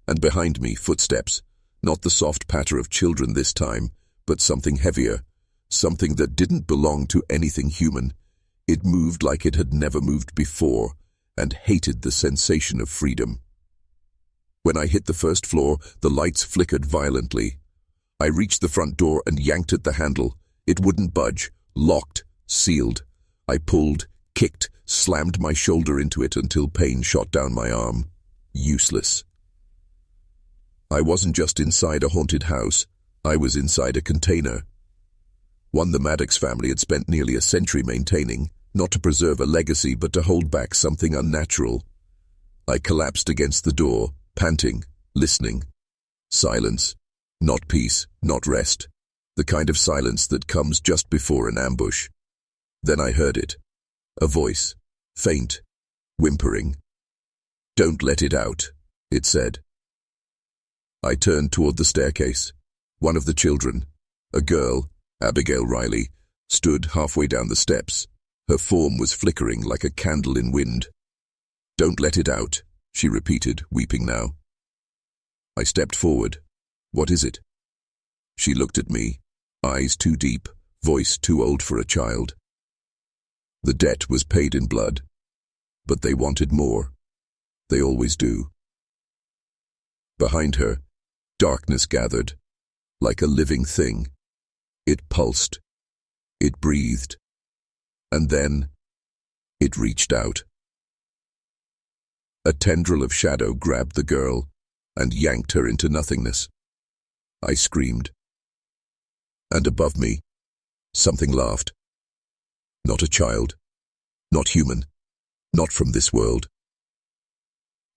And behind me, footsteps. Not the soft patter of children this time, but something heavier. Something that didn't belong to anything human. It moved like it had never moved before, and hated the sensation of freedom. When I hit the first floor, the lights flickered violently. I reached the front door and yanked at the handle. It wouldn't budge. Locked, sealed. I pulled, kicked, slammed my shoulder into it until pain shot down my arm. Useless. I wasn't just inside a haunted house. I was inside a container. One the Maddox family had spent nearly a century maintaining, not to preserve a legacy but to hold back something unnatural. I collapsed against the door, panting, listening. Silence. Not peace, not rest. The kind of silence that comes just before an ambush. Then I heard it. A voice. Faint. Whimpering. "Don't let it out," it said. I turned toward the staircase. One of the children, a girl, Abigail Riley, stood halfway down the steps. Her form was flickering like a candle in wind. "Don't let it out," she repeated, weeping now. I stepped forward. "What is it?" She looked at me, eyes too deep, voice too old for a child. The debt was paid in blood, but they wanted more. They always do. Behind her, darkness gathered, like a living thing. It pulsed. It breathed. And then, it reached out. A tendril of shadow grabbed the girl and yanked her into nothingness. I screamed. And above me, something laughed. Not a child. Not human. Not from this world.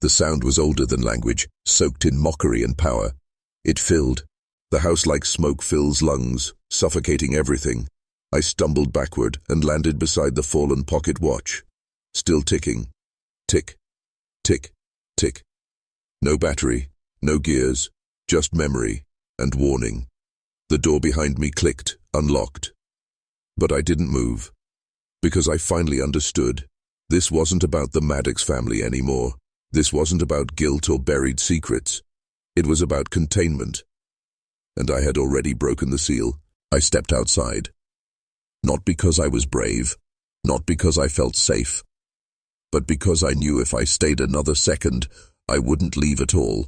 The sound was older than language, soaked in mockery and power. It filled. The house like smoke fills lungs, suffocating everything. I stumbled backward and landed beside the fallen pocket watch. Still ticking. Tick. Tick. Tick. No battery. No gears. Just memory. And warning. The door behind me clicked, unlocked. But I didn't move, because I finally understood. This wasn't about the Maddox family anymore. This wasn't about guilt or buried secrets. It was about containment. And I had already broken the seal. I stepped outside. Not because I was brave, not because I felt safe, but because I knew if I stayed another second, I wouldn't leave at all.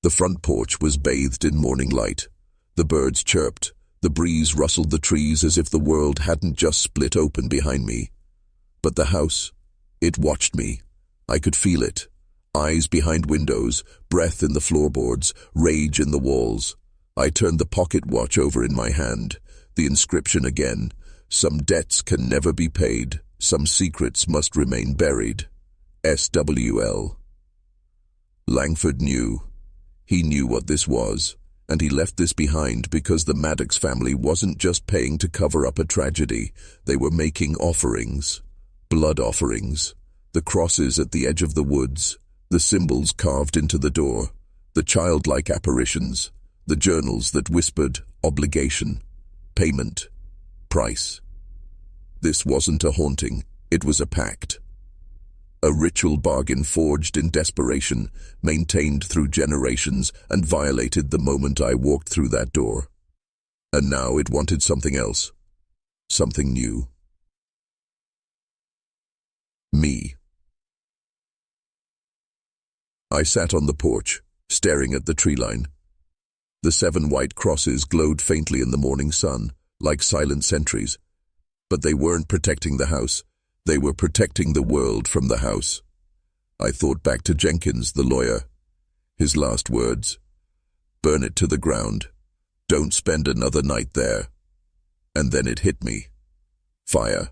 The front porch was bathed in morning light. The birds chirped. The breeze rustled the trees as if the world hadn't just split open behind me. But the house, it watched me. I could feel it. Eyes behind windows, breath in the floorboards, rage in the walls. I turned the pocket watch over in my hand. The inscription again. Some debts can never be paid. Some secrets must remain buried. SWL. Langford knew. He knew what this was, and he left this behind because the Maddox family wasn't just paying to cover up a tragedy. They were making offerings. Blood offerings. The crosses at the edge of the woods. The symbols carved into the door. The childlike apparitions. The journals that whispered obligation, payment, price. This wasn't a haunting, it was a pact. A ritual bargain forged in desperation, maintained through generations, and violated the moment I walked through that door. And now it wanted something else. Something new. Me. I sat on the porch, staring at the tree line. The 7 white crosses glowed faintly in the morning sun, like silent sentries. But they weren't protecting the house. They were protecting the world from the house. I thought back to Jenkins, the lawyer. His last words. Burn it to the ground. Don't spend another night there. And then it hit me. Fire.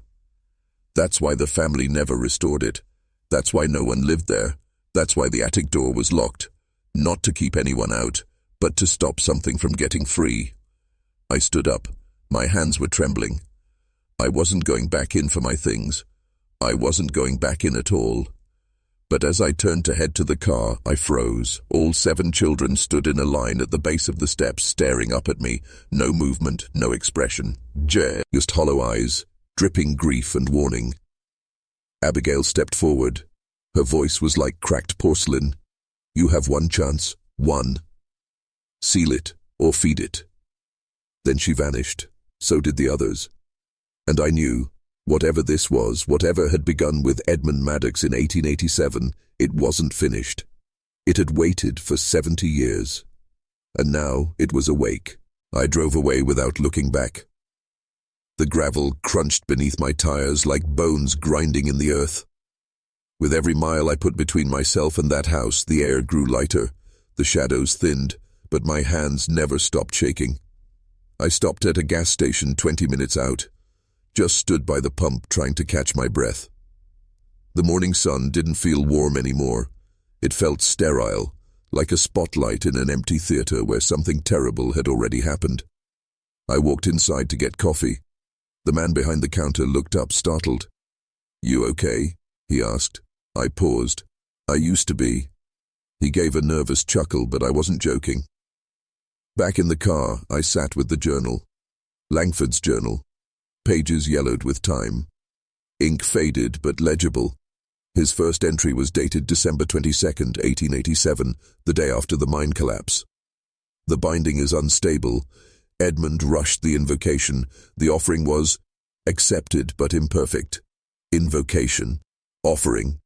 That's why the family never restored it. That's why no one lived there. That's why the attic door was locked. Not to keep anyone out, but to stop something from getting free. I stood up. My hands were trembling. I wasn't going back in for my things. I wasn't going back in at all. But as I turned to head to the car, I froze. All 7 children stood in a line at the base of the steps, staring up at me. No movement, no expression. Just hollow eyes, dripping grief and warning. Abigail stepped forward. Her voice was like cracked porcelain. You have one chance. One. Seal it, or feed it. Then she vanished. So did the others. And I knew, whatever this was, whatever had begun with Edmund Maddox in 1887, it wasn't finished. It had waited for 70 years. And now it was awake. I drove away without looking back. The gravel crunched beneath my tires like bones grinding in the earth. With every mile I put between myself and that house, the air grew lighter, the shadows thinned, but my hands never stopped shaking. I stopped at a gas station 20 minutes out. Just stood by the pump trying to catch my breath. The morning sun didn't feel warm anymore. It felt sterile, like a spotlight in an empty theater where something terrible had already happened. I walked inside to get coffee. The man behind the counter looked up, startled. "You okay?" he asked. I paused. "I used to be." He gave a nervous chuckle, but I wasn't joking. Back in the car, I sat with the journal. Langford's journal. Pages yellowed with time. Ink faded but legible. His first entry was dated December 22nd, 1887, the day after the mine collapse. The binding is unstable. Edmund rushed the invocation. The offering was accepted but imperfect. Invocation. Offering.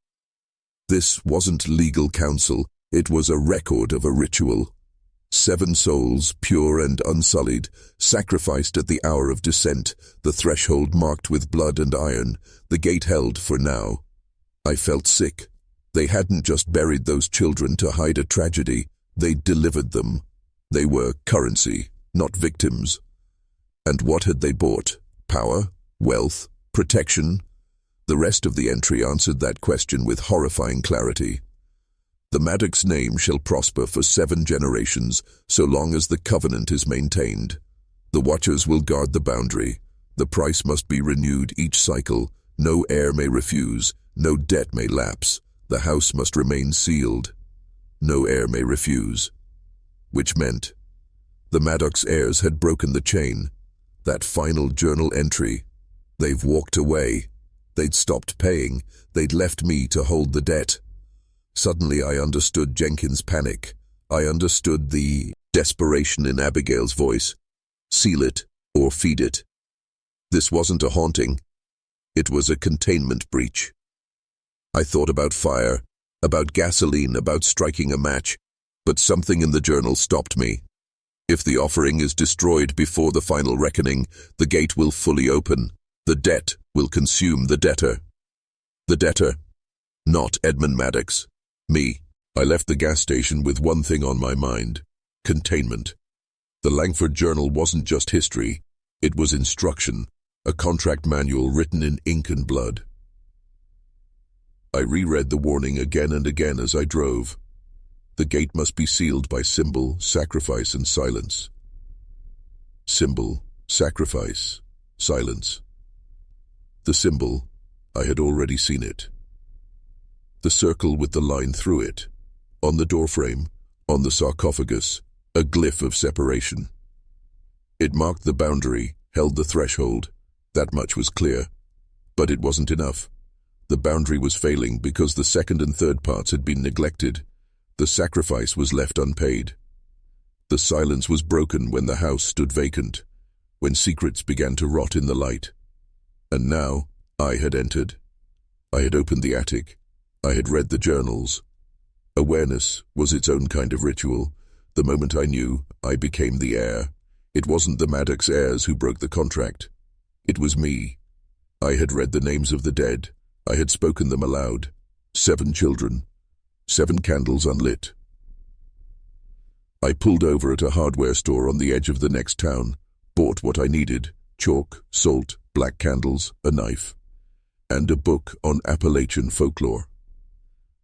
This wasn't legal counsel. It was a record of a ritual. 7 souls, pure and unsullied, sacrificed at the hour of descent, the threshold marked with blood and iron, the gate held for now. I felt sick. They hadn't just buried those children to hide a tragedy. They'd delivered them. They were currency, not victims. And what had they bought? Power? Wealth? Protection? The rest of the entry answered that question with horrifying clarity. The Maddox name shall prosper for 7 generations, so long as the covenant is maintained. The watchers will guard the boundary. The price must be renewed each cycle. No heir may refuse. No debt may lapse. The house must remain sealed. No heir may refuse. Which meant the Maddox heirs had broken the chain. That final journal entry. They've walked away. They'd stopped paying. They'd left me to hold the debt. Suddenly I understood Jenkins' panic. I understood the desperation in Abigail's voice. Seal it or feed it. This wasn't a haunting. It was a containment breach. I thought about fire, about gasoline, about striking a match, but something in the journal stopped me. If the offering is destroyed before the final reckoning, the gate will fully open. The debt will consume the debtor. The debtor, not Edmund Maddox. Me. I left the gas station with one thing on my mind: containment. The Langford Journal wasn't just history, it was instruction, a contract manual written in ink and blood. I reread the warning again and again as I drove. The gate must be sealed by symbol, sacrifice, and silence. Symbol, sacrifice, silence. The symbol, I had already seen it. The circle with the line through it. On the doorframe, on the sarcophagus, a glyph of separation. It marked the boundary, held the threshold. That much was clear. But it wasn't enough. The boundary was failing because the second and third parts had been neglected. The sacrifice was left unpaid. The silence was broken when the house stood vacant, when secrets began to rot in the light. And now I had entered. I had opened the attic. I had read the journals. Awareness was its own kind of ritual. The moment I knew, I became the heir. It wasn't the Maddox heirs who broke the contract. It was me. I had read the names of the dead. I had spoken them aloud. 7 children. 7 candles unlit. I pulled over at a hardware store on the edge of the next town, bought what I needed: chalk, salt, black candles, a knife, and a book on Appalachian folklore.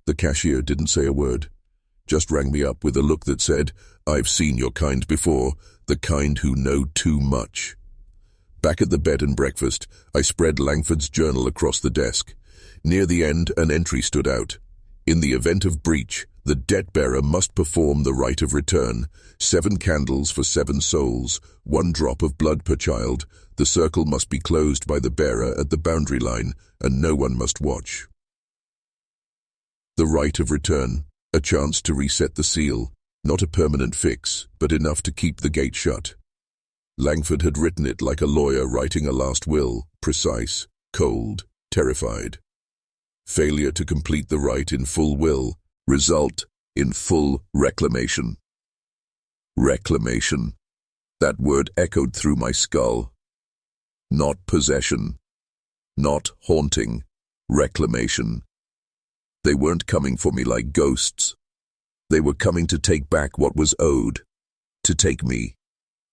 The cashier didn't say a word, just rang me up with a look that said, "I've seen your kind before, the kind who know too much." Back at the bed and breakfast, I spread Langford's journal across the desk. Near the end, an entry stood out. In the event of breach, the debt-bearer must perform the rite of return. 7 candles for 7 souls, 1 drop of blood per child. The circle must be closed by the bearer at the boundary line, and no one must watch. The rite of return, a chance to reset the seal, not a permanent fix, but enough to keep the gate shut. Langford had written it like a lawyer writing a last will, precise, cold, terrified. Failure to complete the rite in full will result in full reclamation. Reclamation. That word echoed through my skull. Not possession. Not haunting. Reclamation. They weren't coming for me like ghosts. They were coming to take back what was owed. To take me.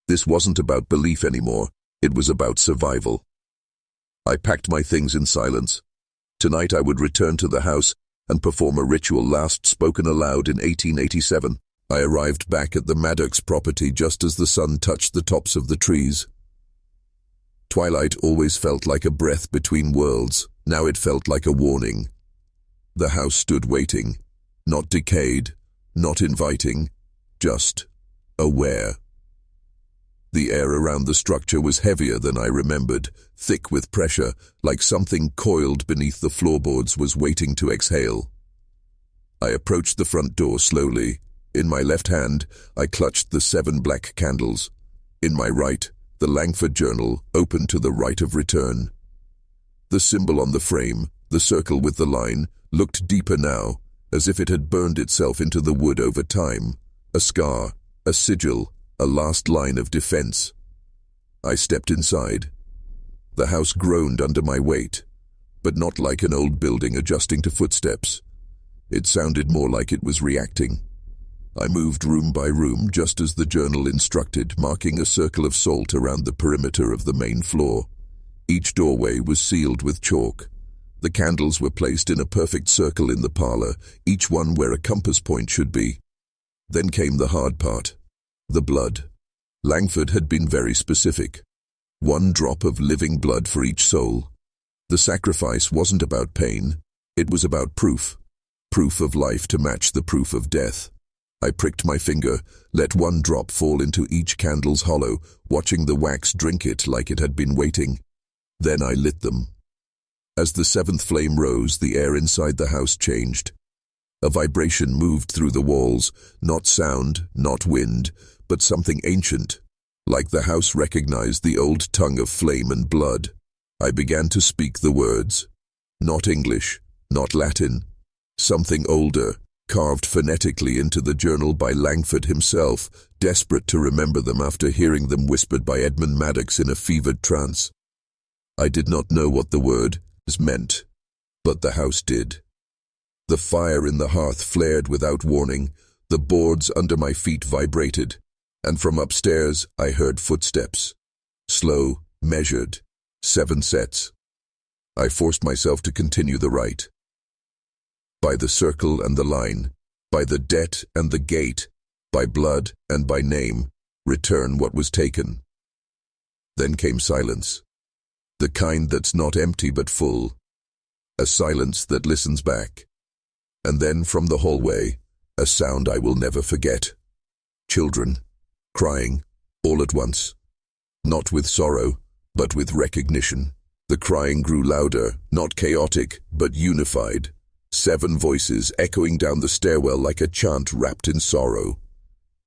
This wasn't about belief anymore. It was about survival. I packed my things in silence. Tonight I would return to the house and perform a ritual last spoken aloud in 1887. I arrived back at the Maddox property just as the sun touched the tops of the trees. Twilight always felt like a breath between worlds. Now it felt like a warning. The house stood waiting, not decayed, not inviting, just aware. The air around the structure was heavier than I remembered, thick with pressure, like something coiled beneath the floorboards was waiting to exhale. I approached the front door slowly. In my left hand, I clutched the 7 black candles. In my right, the Langford Journal, open to the rite of return. The symbol on the frame, the circle with the line, looked deeper now, as if it had burned itself into the wood over time. A scar, a sigil, a last line of defense. I stepped inside. The house groaned under my weight, but not like an old building adjusting to footsteps. It sounded more like it was reacting. I moved room by room just as the journal instructed, marking a circle of salt around the perimeter of the main floor. Each doorway was sealed with chalk. The candles were placed in a perfect circle in the parlor, each one where a compass point should be. Then came the hard part. The blood. Langford had been very specific. 1 drop of living blood for each soul. The sacrifice wasn't about pain. It was about proof. Proof of life to match the proof of death. I pricked my finger, let one drop fall into each candle's hollow, watching the wax drink it like it had been waiting. Then I lit them. As the seventh flame rose, the air inside the house changed. A vibration moved through the walls, not sound, not wind, but something ancient, like the house recognized the old tongue of flame and blood. I began to speak the words. Not English, not Latin. Something older, carved phonetically into the journal by Langford himself, desperate to remember them after hearing them whispered by Edmund Maddox in a fevered trance. I did not know what the words meant, but the house did. The fire in the hearth flared without warning, the boards under my feet vibrated, and from upstairs I heard footsteps. Slow, measured, 7 sets. I forced myself to continue the rite. By the circle and the line, by the debt and the gate, by blood and by name, return what was taken. Then came silence, the kind that's not empty but full, a silence that listens back. And then from the hallway, a sound I will never forget. Children, crying, all at once. Not with sorrow, but with recognition. The crying grew louder, not chaotic, but unified. 7 voices echoing down the stairwell like a chant wrapped in sorrow.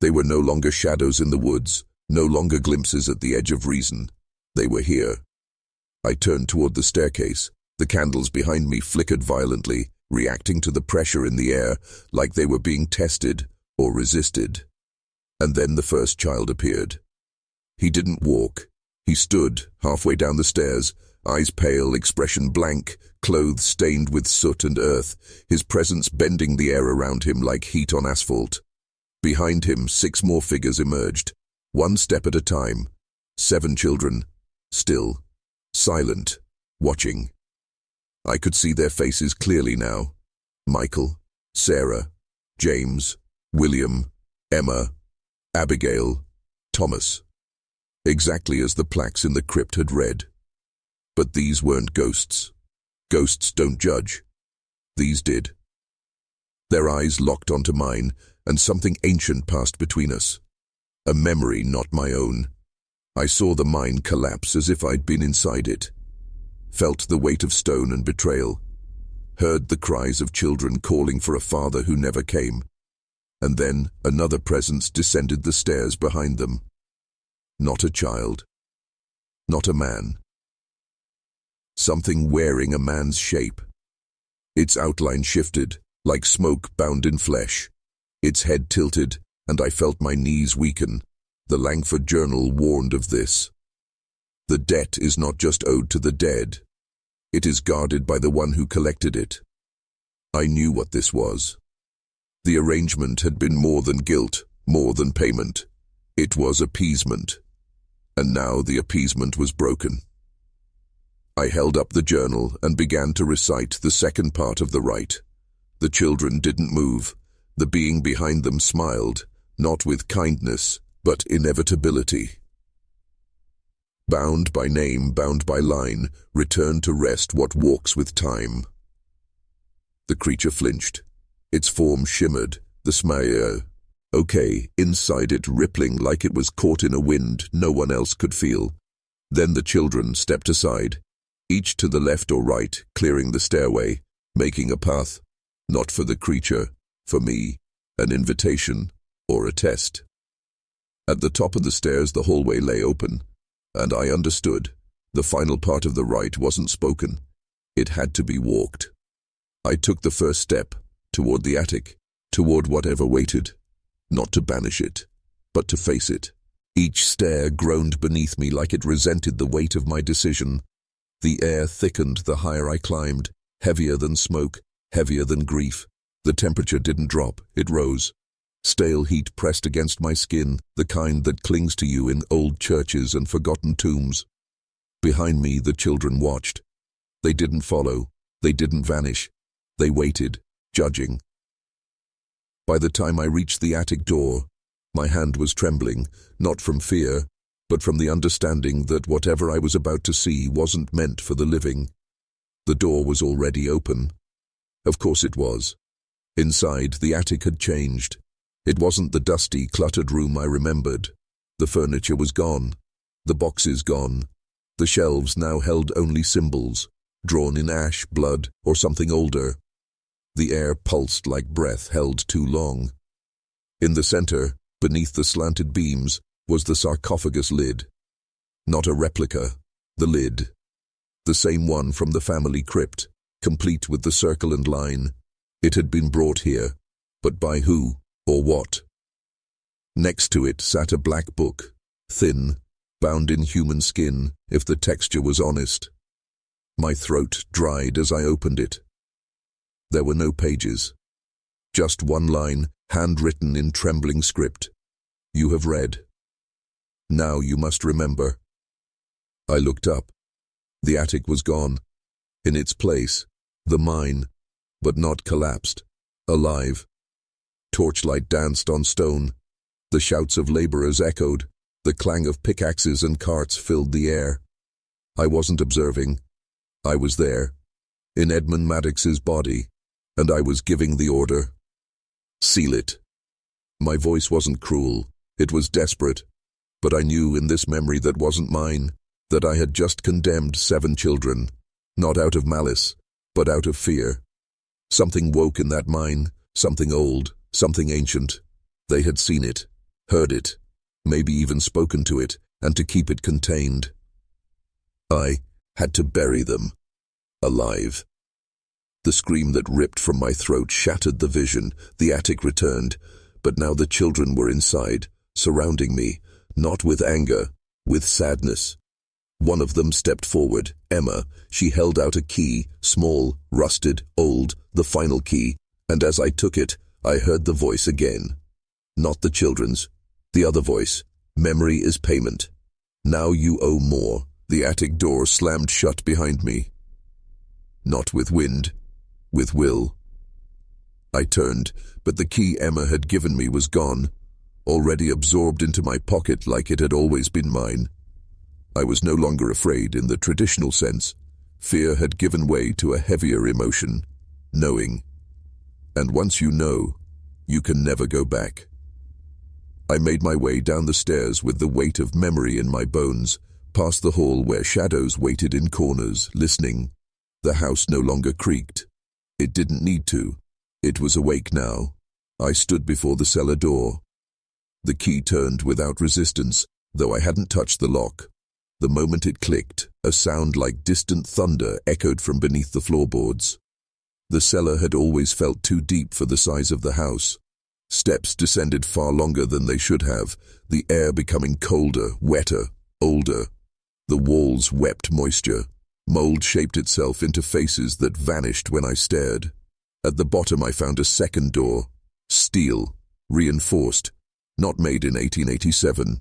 They were no longer shadows in the woods, no longer glimpses at the edge of reason. They were here. I turned toward the staircase. The candles behind me flickered violently, reacting to the pressure in the air, like they were being tested or resisted. And then the first child appeared. He didn't walk. He stood, halfway down the stairs, eyes pale, expression blank, clothes stained with soot and earth, his presence bending the air around him like heat on asphalt. Behind him, 6 more figures emerged, 1 step at a time. 7 children, still, silent, watching. I could see their faces clearly now. Michael, Sarah, James, William, Emma, Abigail, Thomas. Exactly as the plaques in the crypt had read. But these weren't ghosts. Ghosts don't judge. These did. Their eyes locked onto mine, and something ancient passed between us. A memory not my own. I saw the mind collapse as if I'd been inside it. Felt the weight of stone and betrayal. Heard the cries of children calling for a father who never came. And then another presence descended the stairs behind them. Not a child. Not a man. Something wearing a man's shape. Its outline shifted, like smoke bound in flesh. Its head tilted, and I felt my knees weaken. The Langford Journal warned of this. The debt is not just owed to the dead. It is guarded by the one who collected it. I knew what this was. The arrangement had been more than guilt, more than payment. It was appeasement. And now the appeasement was broken. I held up the journal and began to recite the second part of the rite. The children didn't move. The being behind them smiled, not with kindness, but inevitability. Bound by name, bound by line, return to rest what walks with time. The creature flinched. Its form shimmered, the smile. Okay, inside it rippling like it was caught in a wind no one else could feel. Then the children stepped aside, each to the left or right, clearing the stairway, making a path, not for the creature, for me, an invitation or a test. At the top of the stairs the hallway lay open, and I understood. The final part of the rite wasn't spoken. It had to be walked. I took the first step, toward the attic, toward whatever waited. Not to banish it, but to face it. Each stair groaned beneath me like it resented the weight of my decision. The air thickened the higher I climbed, heavier than smoke, heavier than grief. The temperature didn't drop, it rose. Stale heat pressed against my skin, the kind that clings to you in old churches and forgotten tombs. Behind me, the children watched. They didn't follow, they didn't vanish. They waited, judging. By the time I reached the attic door, my hand was trembling, not from fear, but from the understanding that whatever I was about to see wasn't meant for the living. The door was already open. Of course it was. Inside, the attic had changed. It wasn't the dusty, cluttered room I remembered. The furniture was gone. The boxes gone. The shelves now held only symbols, drawn in ash, blood, or something older. The air pulsed like breath held too long. In the center, beneath the slanted beams, was the sarcophagus lid. Not a replica, the lid. The same one from the family crypt, complete with the circle and line. It had been brought here, but by who or what? Next to it sat a black book, thin, bound in human skin, if the texture was honest. My throat dried as I opened it. There were no pages. Just one line, handwritten in trembling script. You have read. Now you must remember. I looked up. The attic was gone. In its place, the mine, but not collapsed, alive. Torchlight danced on stone. The shouts of laborers echoed. The clang of pickaxes and carts filled the air. I wasn't observing. I was there, in Edmund Maddox's body, and I was giving the order. Seal it. My voice wasn't cruel. It was desperate. But I knew in this memory that wasn't mine, that I had just condemned 7 children, not out of malice, but out of fear. Something woke in that mine, something old, something ancient. They had seen it, heard it, maybe even spoken to it, and to keep it contained. I had to bury them, alive. The scream that ripped from my throat shattered the vision. The attic returned, but now the children were inside, surrounding me, not with anger, with sadness. One of them stepped forward, Emma. She held out a key, small, rusted, old, the final key, and as I took it, I heard the voice again. Not the children's, the other voice. Memory is payment. Now you owe more. The attic door slammed shut behind me. Not with wind, with will. I turned, but the key Emma had given me was gone, already absorbed into my pocket like it had always been mine. I was no longer afraid in the traditional sense. Fear had given way to a heavier emotion, knowing. And once you know, you can never go back. I made my way down the stairs with the weight of memory in my bones, past the hall where shadows waited in corners, listening. The house no longer creaked. It didn't need to. It was awake now. I stood before the cellar door. The key turned without resistance, though I hadn't touched the lock. The moment it clicked, a sound like distant thunder echoed from beneath the floorboards. The cellar had always felt too deep for the size of the house. Steps descended far longer than they should have, the air becoming colder, wetter, older. The walls wept moisture. Mold shaped itself into faces that vanished when I stared. At the bottom I found a second door. Steel, reinforced, not made in 1887.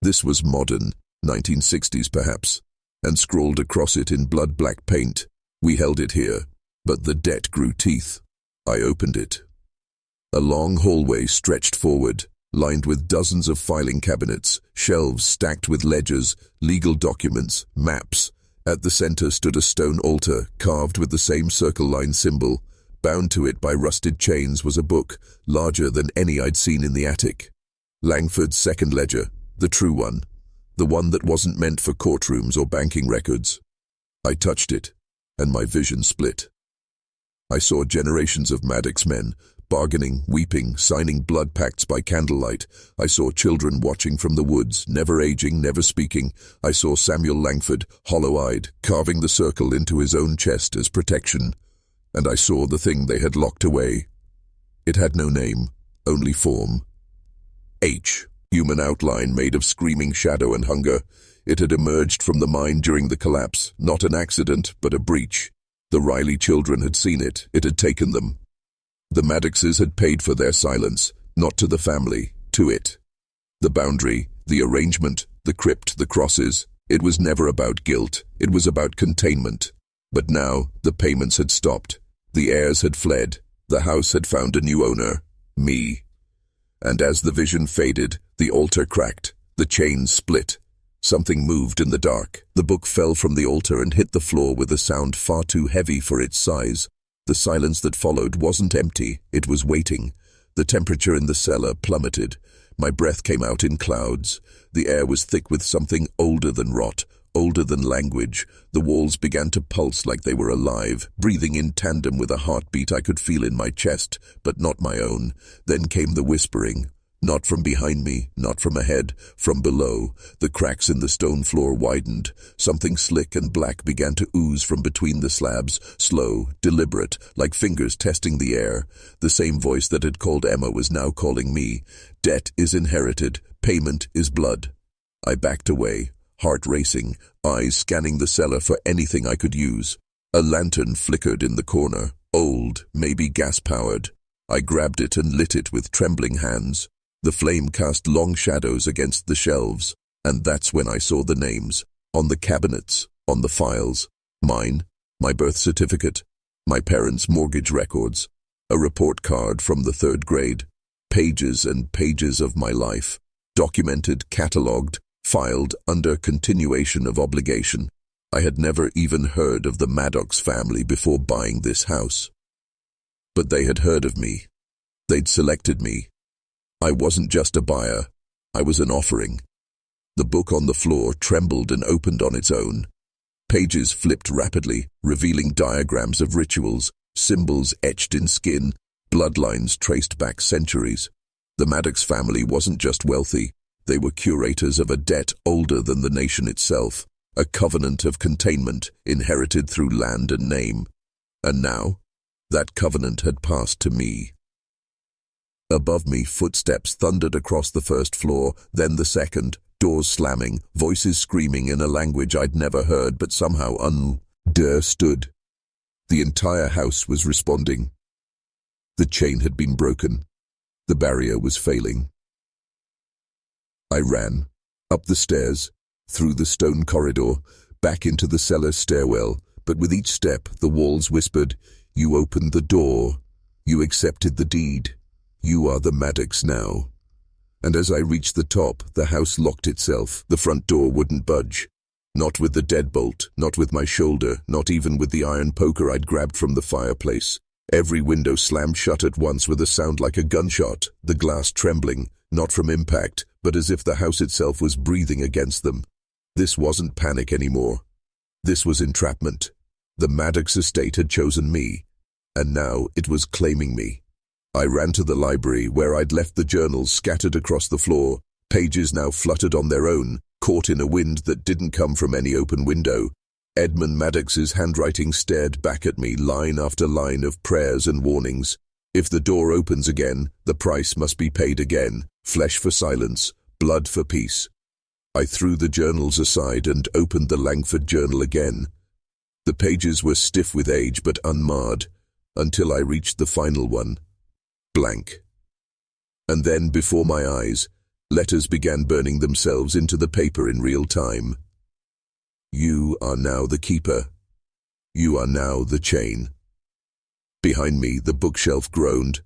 This was modern, 1960s perhaps, and scrawled across it in blood-black paint. We held it here, but the debt grew teeth. I opened it. A long hallway stretched forward, lined with dozens of filing cabinets, shelves stacked with ledgers, legal documents, maps. At the center stood a stone altar, carved with the same circle line symbol. Bound to it by rusted chains was a book, larger than any I'd seen in the attic. Langford's second ledger, the true one. The one that wasn't meant for courtrooms or banking records. I touched it, and my vision split. I saw generations of Maddox men, bargaining, weeping, signing blood pacts by candlelight. I saw children watching from the woods, never aging, never speaking. I saw Samuel Langford, hollow-eyed, carving the circle into his own chest as protection. And I saw the thing they had locked away. It had no name, only form. H. Human outline made of screaming shadow and hunger. It had emerged from the mine during the collapse, not an accident, but a breach. The Riley children had seen it. It had taken them. The Maddoxes had paid for their silence, not to the family, to it. The boundary, the arrangement, the crypt, the crosses. It was never about guilt. It was about containment. But now, the payments had stopped. The heirs had fled. The house had found a new owner. Me. And as the vision faded, the altar cracked. The chains split. Something moved in the dark. The book fell from the altar and hit the floor with a sound far too heavy for its size. The silence that followed wasn't empty. It was waiting. The temperature in the cellar plummeted. My breath came out in clouds. The air was thick with something older than rot, older than language. The walls began to pulse like they were alive, breathing in tandem with a heartbeat I could feel in my chest, but not my own. Then came the whispering. Not from behind me, not from ahead, from below. The cracks in the stone floor widened. Something slick and black began to ooze from between the slabs, slow, deliberate, like fingers testing the air. The same voice that had called Emma was now calling me. Debt is inherited, payment is blood. I backed away, heart racing, eyes scanning the cellar for anything I could use. A lantern flickered in the corner, old, maybe gas-powered. I grabbed it and lit it with trembling hands. The flame cast long shadows against the shelves, and that's when I saw the names. On the cabinets, on the files. Mine, my birth certificate, my parents' mortgage records, a report card from the 3rd grade. Pages and pages of my life, documented, catalogued, filed under continuation of obligation. I had never even heard of the Maddox family before buying this house. But they had heard of me. They'd selected me. I wasn't just a buyer, I was an offering. The book on the floor trembled and opened on its own. Pages flipped rapidly, revealing diagrams of rituals, symbols etched in skin, bloodlines traced back centuries. The Maddox family wasn't just wealthy, they were curators of a debt older than the nation itself, a covenant of containment inherited through land and name. And now, that covenant had passed to me. Above me, footsteps thundered across the 1st floor, then the 2nd, doors slamming, voices screaming in a language I'd never heard but somehow understood. The entire house was responding. The chain had been broken. The barrier was failing. I ran, up the stairs, through the stone corridor, back into the cellar stairwell, but with each step the walls whispered, "You opened the door. You accepted the deed. You are the Maddox now." And as I reached the top, the house locked itself. The front door wouldn't budge. Not with the deadbolt, not with my shoulder, not even with the iron poker I'd grabbed from the fireplace. Every window slammed shut at once with a sound like a gunshot, the glass trembling, not from impact, but as if the house itself was breathing against them. This wasn't panic anymore. This was entrapment. The Maddox estate had chosen me, and now it was claiming me. I ran to the library where I'd left the journals scattered across the floor. Pages now fluttered on their own, caught in a wind that didn't come from any open window. Edmund Maddox's handwriting stared back at me, line after line of prayers and warnings. If the door opens again, the price must be paid again. Flesh for silence, blood for peace. I threw the journals aside and opened the Langford journal again. The pages were stiff with age but unmarred, until I reached the final one. Blank. And then, before my eyes, letters began burning themselves into the paper in real time. You are now the keeper. You are now the chain. Behind me, the bookshelf groaned,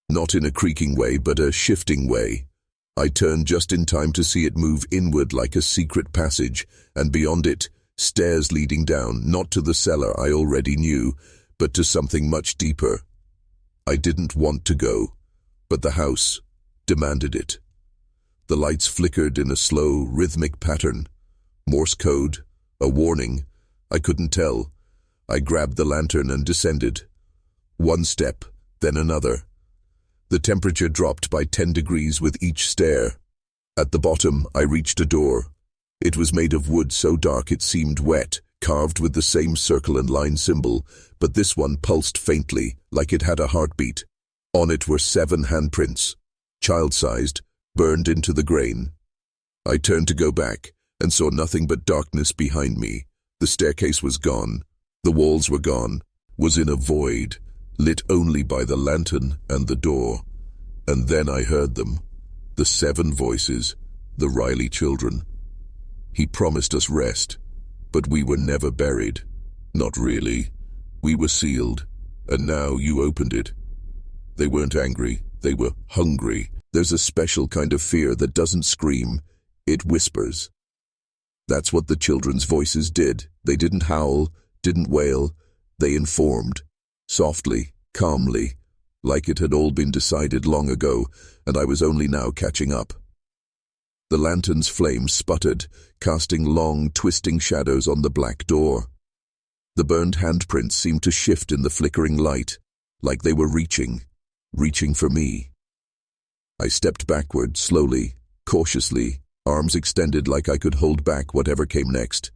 not in a creaking way, but a shifting way. I turned just in time to see it move inward like a secret passage, and beyond it, stairs leading down, not to the cellar I already knew, but to something much deeper. I didn't want to go, but the house demanded it. The lights flickered in a slow, rhythmic pattern. Morse code, a warning, I couldn't tell. I grabbed the lantern and descended. One step, then another. The temperature dropped by 10 degrees with each stair. At the bottom, I reached a door. It was made of wood so dark it seemed wet, carved with the same circle and line symbol, but this one pulsed faintly, like it had a heartbeat. On it were 7 handprints, child-sized, burned into the grain. I turned to go back, and saw nothing but darkness behind me. The staircase was gone. The walls were gone. Was in a void, lit only by the lantern and the door. And then I heard them. The 7 voices, the Riley children. He promised us rest, but we were never buried. Not really. We were sealed, and now you opened it. They weren't angry, they were hungry. There's a special kind of fear that doesn't scream, it whispers. That's what the children's voices did. They didn't howl, didn't wail, they informed. Softly, calmly, like it had all been decided long ago, and I was only now catching up. The lantern's flame sputtered, casting long, twisting shadows on the black door. The burned handprints seemed to shift in the flickering light, like they were reaching for me. I stepped backward, slowly, cautiously, arms extended like I could hold back whatever came next.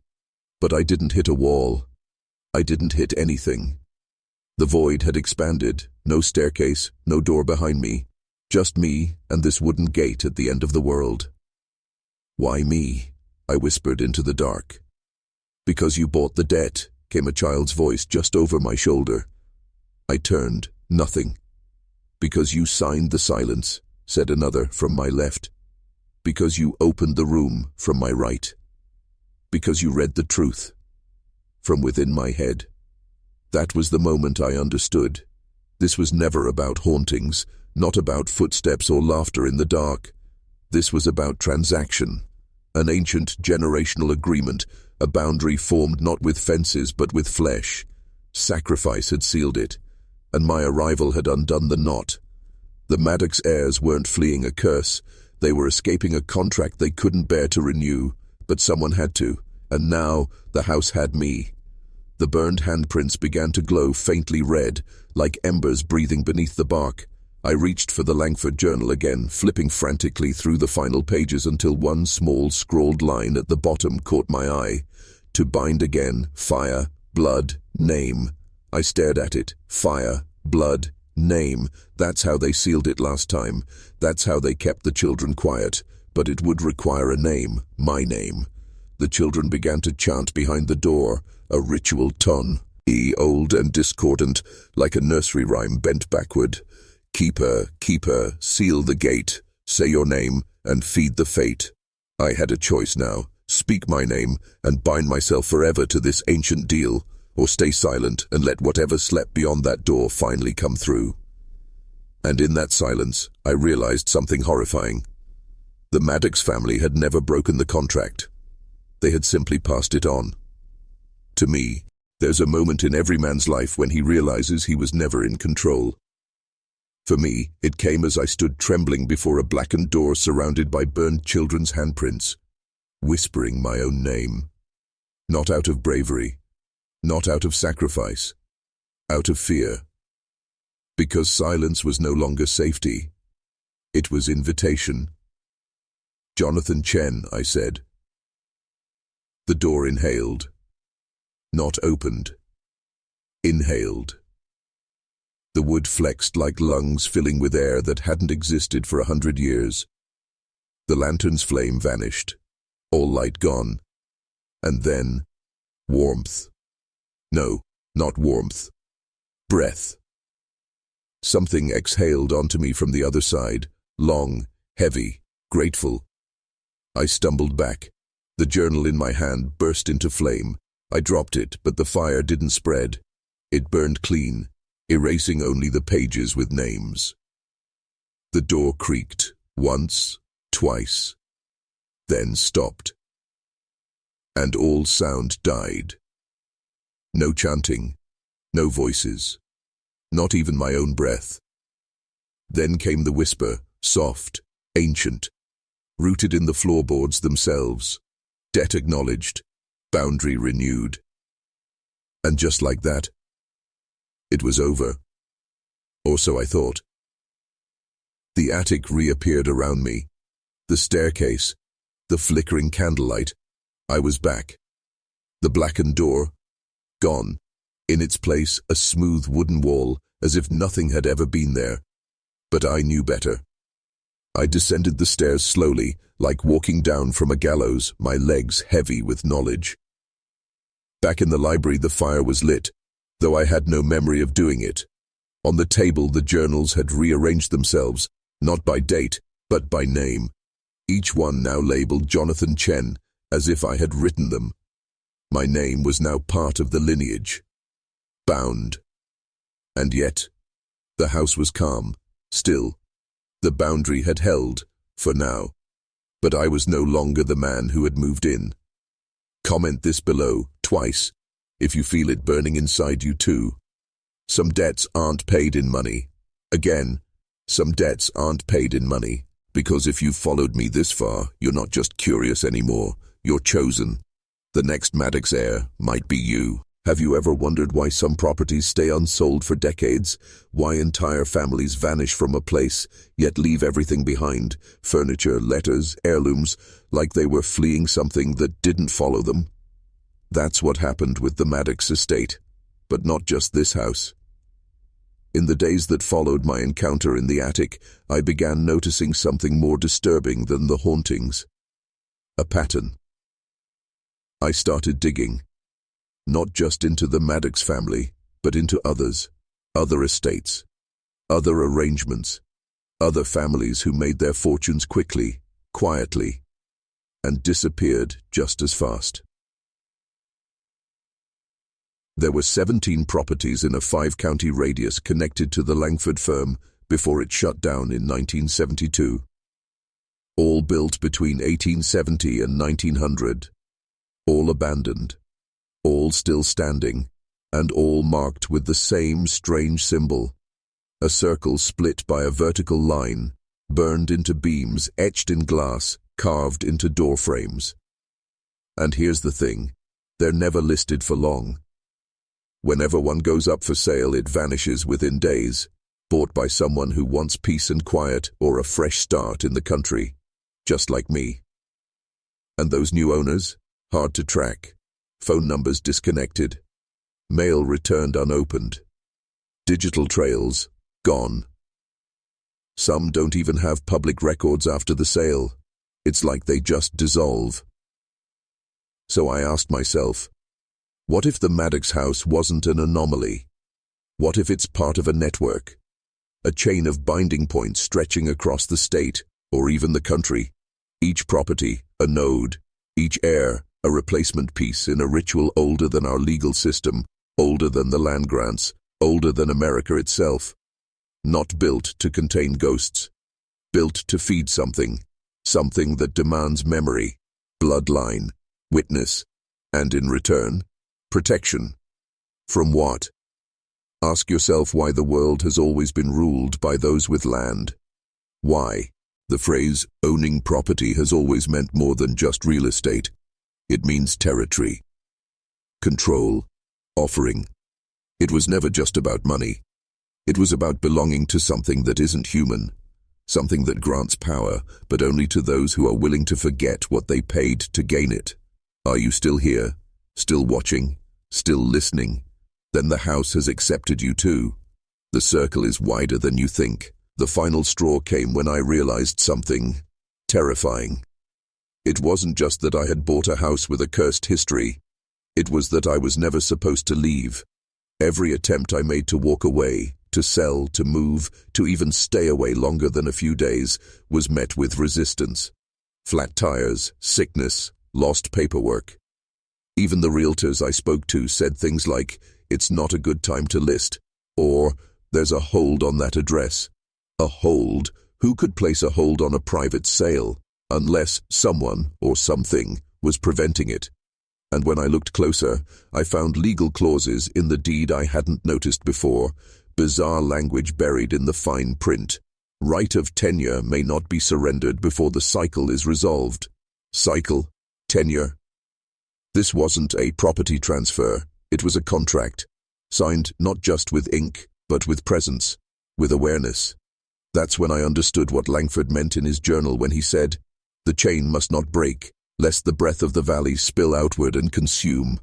But I didn't hit a wall. I didn't hit anything. The void had expanded, no staircase, no door behind me, just me and this wooden gate at the end of the world. "Why me?" I whispered into the dark. "Because you bought the debt," came a child's voice just over my shoulder. I turned, nothing. "Because you signed the silence," said another from my left. "Because you opened the room from my right. Because you read the truth from within my head." That was the moment I understood. This was never about hauntings, not about footsteps or laughter in the dark. This was about transaction, an ancient generational agreement, a boundary formed not with fences but with flesh. Sacrifice had sealed it, and my arrival had undone the knot. The Maddox Heirs weren't fleeing a curse. They were escaping a contract they couldn't bear to renew, but someone had to, and now the house had me. The burned handprints began to glow faintly red, like embers breathing beneath the bark. I reached for the Langford journal again, flipping frantically through the final pages until one small scrawled line at the bottom caught my eye. "To bind again, fire, blood, name." I stared at it. Fire, blood, name. That's how they sealed it last time. That's how they kept the children quiet. But it would require a name, my name. The children began to chant behind the door, a ritual tone, old and discordant, like a nursery rhyme bent backward. "Keeper, keeper, seal the gate, say your name, and feed the fate." I had a choice now: speak my name, and bind myself forever to this ancient deal, or stay silent and let whatever slept beyond that door finally come through. And in that silence, I realized something horrifying. The Maddox family had never broken the contract. They had simply passed it on. To me, there's a moment in every man's life when he realizes he was never in control. For me, it came as I stood trembling before a blackened door surrounded by burned children's handprints, whispering my own name. Not out of bravery, not out of sacrifice, out of fear. Because silence was no longer safety. It was invitation. "Jonathan Chen," I said. The door inhaled. Not opened. Inhaled. The wood flexed like lungs filling with air that hadn't existed for 100 years. The lantern's flame vanished, all light gone. And then, warmth. No, not warmth. Breath. Something exhaled onto me from the other side, long, heavy, grateful. I stumbled back. The journal in my hand burst into flame. I dropped it, but the fire didn't spread. It burned clean, erasing only the pages with names. The door creaked, once, twice, then stopped. And all sound died. No chanting, no voices, not even my own breath. Then came the whisper, soft, ancient, rooted in the floorboards themselves. Debt acknowledged, boundary renewed. And just like that, it was over. Or so I thought. The attic reappeared around me. The staircase, the flickering candlelight. I was back. The blackened door, gone. In its place, a smooth wooden wall, as if nothing had ever been there. But I knew better. I descended the stairs slowly, like walking down from a gallows, my legs heavy with knowledge. Back in the library, the fire was lit, though I had no memory of doing it. On the table, the journals had rearranged themselves, not by date, but by name. Each one now labeled Jonathan Chen, as if I had written them. My name was now part of the lineage. Bound. And yet, the house was calm, still. The boundary had held, for now. But I was no longer the man who had moved in. Comment this below, twice, if you feel it burning inside you too. Some debts aren't paid in money. Again, some debts aren't paid in money, because if you've followed me this far, you're not just curious anymore, you're chosen. The next Maddox heir might be you. Have you ever wondered why some properties stay unsold for decades? Why entire families vanish from a place, yet leave everything behind? Furniture, letters, heirlooms, like they were fleeing something that didn't follow them. That's what happened with the Maddox estate. But not just this house. In the days that followed my encounter in the attic, I began noticing something more disturbing than the hauntings. A pattern. I started digging. Not just into the Maddox family, but into others, other estates, other arrangements, other families who made their fortunes quickly, quietly, and disappeared just as fast. There were 17 properties in a 5-county radius connected to the Langford firm before it shut down in 1972. All built between 1870 and 1900, all abandoned. All still standing, and all marked with the same strange symbol, a circle split by a vertical line, burned into beams, etched in glass, carved into door frames. And here's the thing, they're never listed for long. Whenever one goes up for sale, it vanishes within days, bought by someone who wants peace and quiet or a fresh start in the country, just like me. And those new owners? Hard to track. Phone numbers disconnected. Mail returned unopened. Digital trails gone. Some don't even have public records after the sale. It's like they just dissolve. So I asked myself, what if the Maddox house wasn't an anomaly? What if it's part of a network? A chain of binding points stretching across the state, or even the country. Each property, a node. Each heir, a replacement piece in a ritual older than our legal system, older than the land grants, older than America itself. Not built to contain ghosts. Built to feed something. Something that demands memory, bloodline, witness, and in return, protection. From what? Ask yourself why the world has always been ruled by those with land. Why? The phrase, owning property, has always meant more than just real estate. It means territory, control, offering. It was never just about money. It was about belonging to something that isn't human, something that grants power, but only to those who are willing to forget what they paid to gain it. Are you still here? Still watching? Still listening? Then the house has accepted you too. The circle is wider than you think. The final straw came when I realized something terrifying. It wasn't just that I had bought a house with a cursed history. It was that I was never supposed to leave. Every attempt I made to walk away, to sell, to move, to even stay away longer than a few days, was met with resistance. Flat tires, sickness, lost paperwork. Even the realtors I spoke to said things like, "It's not a good time to list," or "There's a hold on that address." A hold? Who could place a hold on a private sale? Unless someone or something was preventing it. And when I looked closer, I found legal clauses in the deed I hadn't noticed before, bizarre language buried in the fine print. Right of tenure may not be surrendered before the cycle is resolved. Cycle? Tenure? This wasn't a property transfer, it was a contract, signed not just with ink, but with presence, with awareness. That's when I understood what Langford meant in his journal when he said, "The chain must not break, lest the breath of the valley spill outward and consume."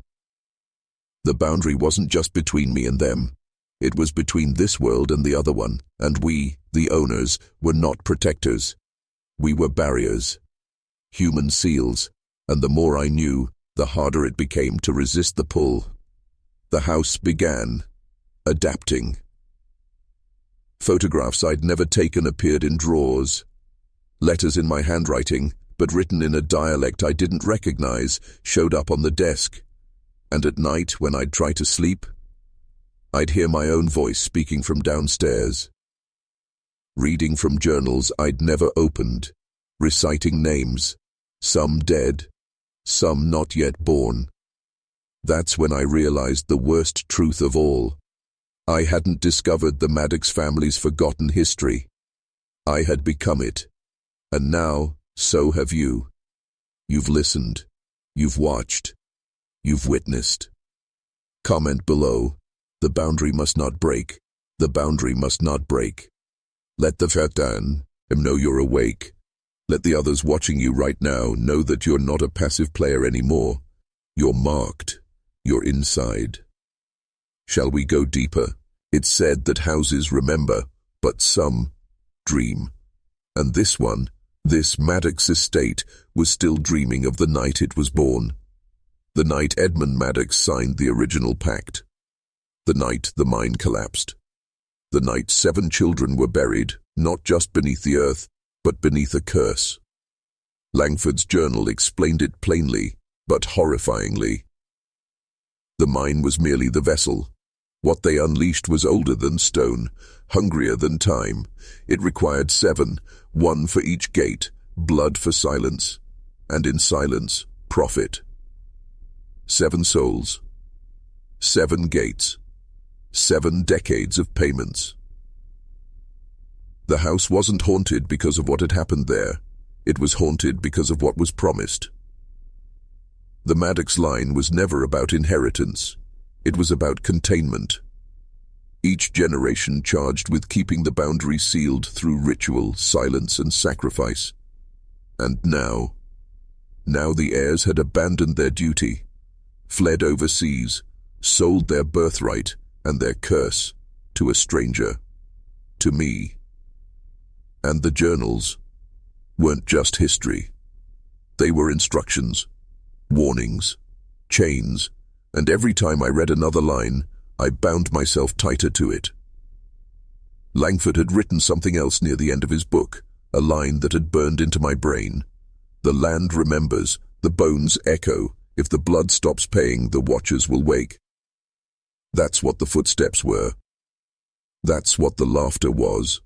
The boundary wasn't just between me and them. It was between this world and the other one, and we, the owners, were not protectors. We were barriers. Human seals, and the more I knew, the harder it became to resist the pull. The house began adapting. Photographs I'd never taken appeared in drawers. Letters in my handwriting, but written in a dialect I didn't recognize, showed up on the desk. And at night, when I'd try to sleep, I'd hear my own voice speaking from downstairs. Reading from journals I'd never opened, reciting names, some dead, some not yet born. That's when I realized the worst truth of all. I hadn't discovered the Maddox family's forgotten history. I had become it. And now, so have you. You've listened. You've watched. You've witnessed. Comment below. The boundary must not break. The boundary must not break. Let the Fatan know you're awake. Let the others watching you right now know that you're not a passive player anymore. You're marked. You're inside. Shall we go deeper? It's said that houses remember, but some dream. And this one, this Maddox estate, was still dreaming of the night it was born. The night Edmund Maddox signed the original pact. The night the mine collapsed. The night 7 children were buried, not just beneath the earth, but beneath a curse. Langford's journal explained it plainly, but horrifyingly. The mine was merely the vessel. What they unleashed was older than stone, hungrier than time. It required 7, 1 for each gate, blood for silence, and in silence, profit. 7 souls, 7 gates, 7 decades of payments. The house wasn't haunted because of what had happened there. It was haunted because of what was promised. The Maddox line was never about inheritance. It was about containment. Each generation charged with keeping the boundary sealed through ritual, silence, and sacrifice. And now the heirs had abandoned their duty, fled overseas, sold their birthright and their curse to a stranger, to me. And the journals weren't just history. They were instructions, warnings, chains, and every time I read another line, I bound myself tighter to it. Langford had written something else near the end of his book, a line that had burned into my brain. The land remembers, the bones echo. If the blood stops paying, the watchers will wake. That's what the footsteps were. That's what the laughter was.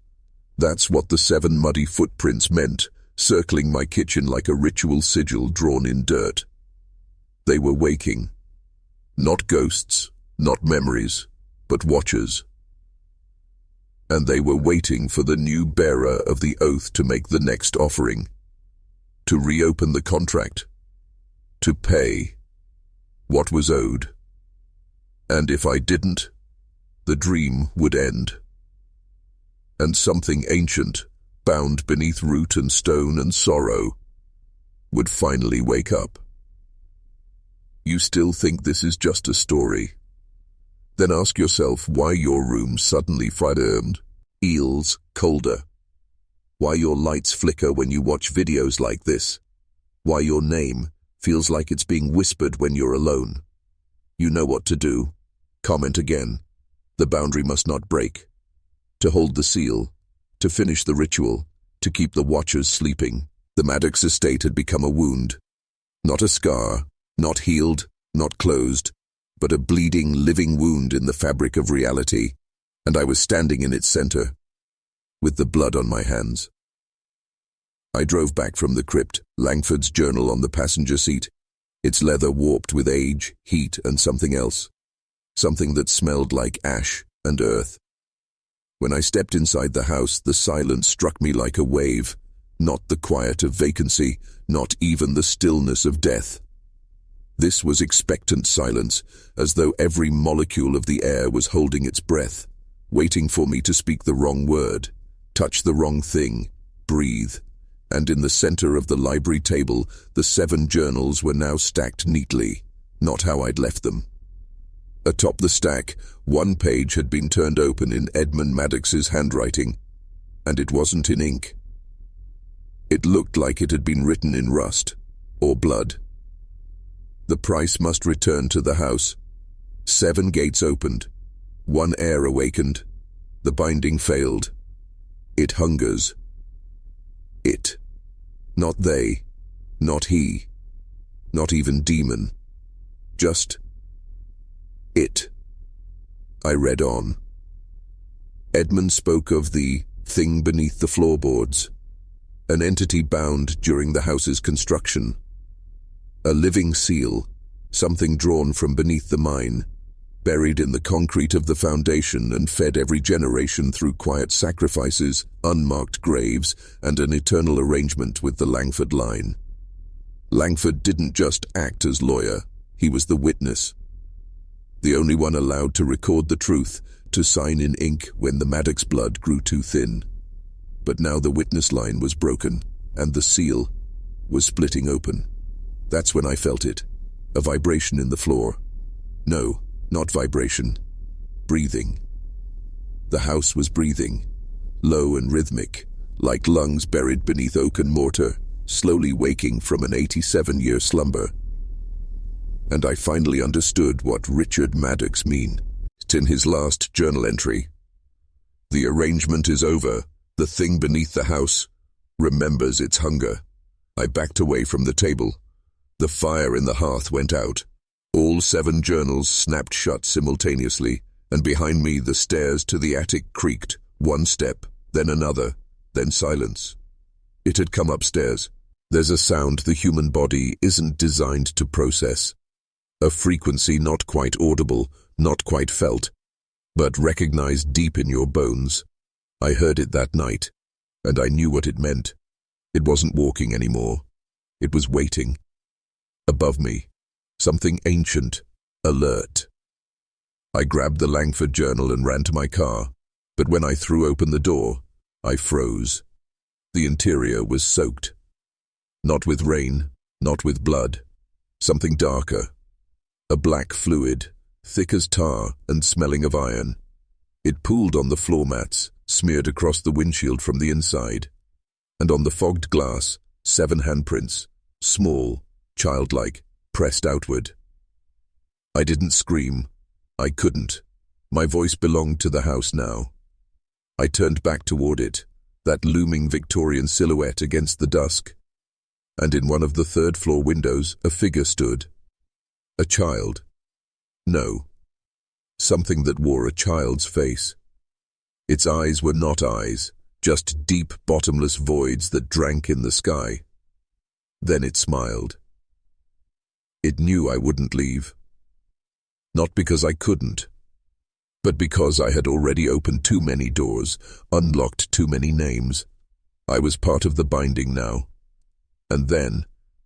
That's what the 7 muddy footprints meant, circling my kitchen like a ritual sigil drawn in dirt. They were waking. Not ghosts, not memories, but watchers. And they were waiting for the new bearer of the oath to make the next offering, to reopen the contract, to pay what was owed. And if I didn't, the dream would end. And something ancient, bound beneath root and stone and sorrow, would finally wake up. You still think this is just a story? Then ask yourself why your room suddenly frightened, eels colder. Why your lights flicker when you watch videos like this. Why your name feels like it's being whispered when you're alone. You know what to do. Comment again. The boundary must not break. To hold the seal, to finish the ritual, to keep the watchers sleeping. The Maddox estate had become a wound. Not a scar, not healed, not closed, but a bleeding, living wound in the fabric of reality, and I was standing in its center, with the blood on my hands. I drove back from the crypt, Langford's journal on the passenger seat, its leather warped with age, heat, and something else. Something that smelled like ash and earth. When I stepped inside the house, the silence struck me like a wave, not the quiet of vacancy, not even the stillness of death. This was expectant silence, as though every molecule of the air was holding its breath, waiting for me to speak the wrong word, touch the wrong thing, breathe. And in the center of the library table, the 7 journals were now stacked neatly, not how I'd left them. Atop the stack, 1 page had been turned open in Edmund Maddox's handwriting, and it wasn't in ink. It looked like it had been written in rust, or blood. The price must return to the house. 7 gates opened. 1 heir awakened. The binding failed. It hungers. It. Not they. Not he. Not even demon. Just it. I read on. Edmund spoke of the thing beneath the floorboards, an entity bound during the house's construction. A living seal, something drawn from beneath the mine, buried in the concrete of the foundation and fed every generation through quiet sacrifices, unmarked graves, and an eternal arrangement with the Langford line. Langford didn't just act as lawyer, he was the witness. The only one allowed to record the truth, to sign in ink when the Maddox blood grew too thin. But now the witness line was broken, and the seal was splitting open. That's when I felt it. A vibration in the floor. No, not vibration. Breathing. The house was breathing, low and rhythmic, like lungs buried beneath oaken mortar, slowly waking from an 87-year slumber. And I finally understood what Richard Maddox meant in his last journal entry. The arrangement is over. The thing beneath the house remembers its hunger. I backed away from the table. The fire in the hearth went out. All 7 journals snapped shut simultaneously, and behind me the stairs to the attic creaked, one step, then another, then silence. It had come upstairs. There's a sound the human body isn't designed to process. A frequency not quite audible, not quite felt, but recognized deep in your bones. I heard it that night, and I knew what it meant. It wasn't walking anymore. It was waiting. Above me, something ancient, alert. I grabbed the Langford journal and ran to my car, but when I threw open the door, I froze. The interior was soaked. Not with rain, not with blood. Something darker. A black fluid, thick as tar and smelling of iron. It pooled on the floor mats, smeared across the windshield from the inside. And on the fogged glass, 7 handprints, small, childlike, pressed outward. I didn't scream. I couldn't. My voice belonged to the house now. I turned back toward it, that looming Victorian silhouette against the dusk. And in one of the 3rd-floor windows, a figure stood. A child. No. Something that wore a child's face. Its eyes were not eyes, just deep, bottomless voids that drank in the sky. Then it smiled. It knew I wouldn't leave. Not because I couldn't, but because I had already opened too many doors, unlocked too many names. I was part of the binding now. And then,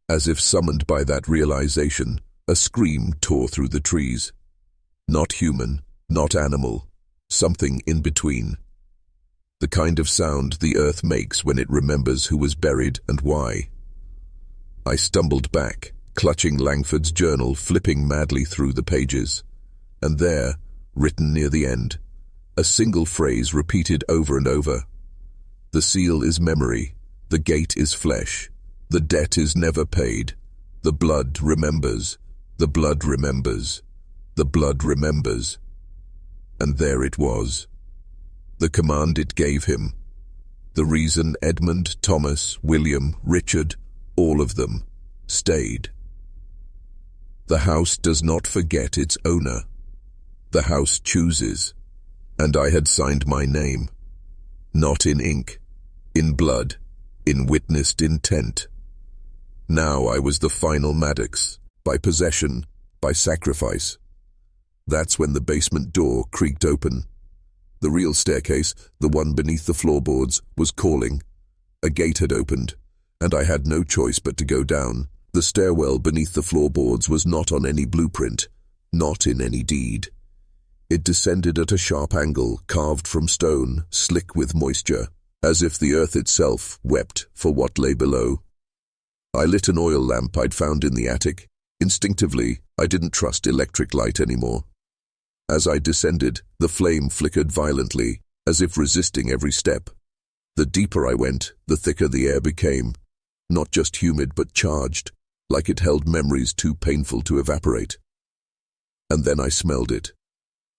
as if summoned by that realization, a scream tore through the trees. Not human, not animal, something in between. The kind of sound the earth makes when it remembers who was buried and why. I stumbled back, clutching Langford's journal, flipping madly through the pages. And there, written near the end, a single phrase repeated over and over. The seal is memory, the gate is flesh, the debt is never paid, the blood remembers, the blood remembers, the blood remembers. And there it was. The command it gave him. The reason Edmund, Thomas, William, Richard, all of them, stayed. The house does not forget its owner. The house chooses, and I had signed my name, not in ink, in blood, in witnessed intent. Now I was the final Maddox, by possession, by sacrifice. That's when the basement door creaked open. The real staircase, the one beneath the floorboards, was calling. A gate had opened, and I had no choice but to go down. The stairwell beneath the floorboards was not on any blueprint, not in any deed. It descended at a sharp angle, carved from stone, slick with moisture, as if the earth itself wept for what lay below. I lit an oil lamp I'd found in the attic. Instinctively, I didn't trust electric light anymore. As I descended, the flame flickered violently, as if resisting every step. The deeper I went, the thicker the air became. Not just humid, but charged, like it held memories too painful to evaporate. And then I smelled it.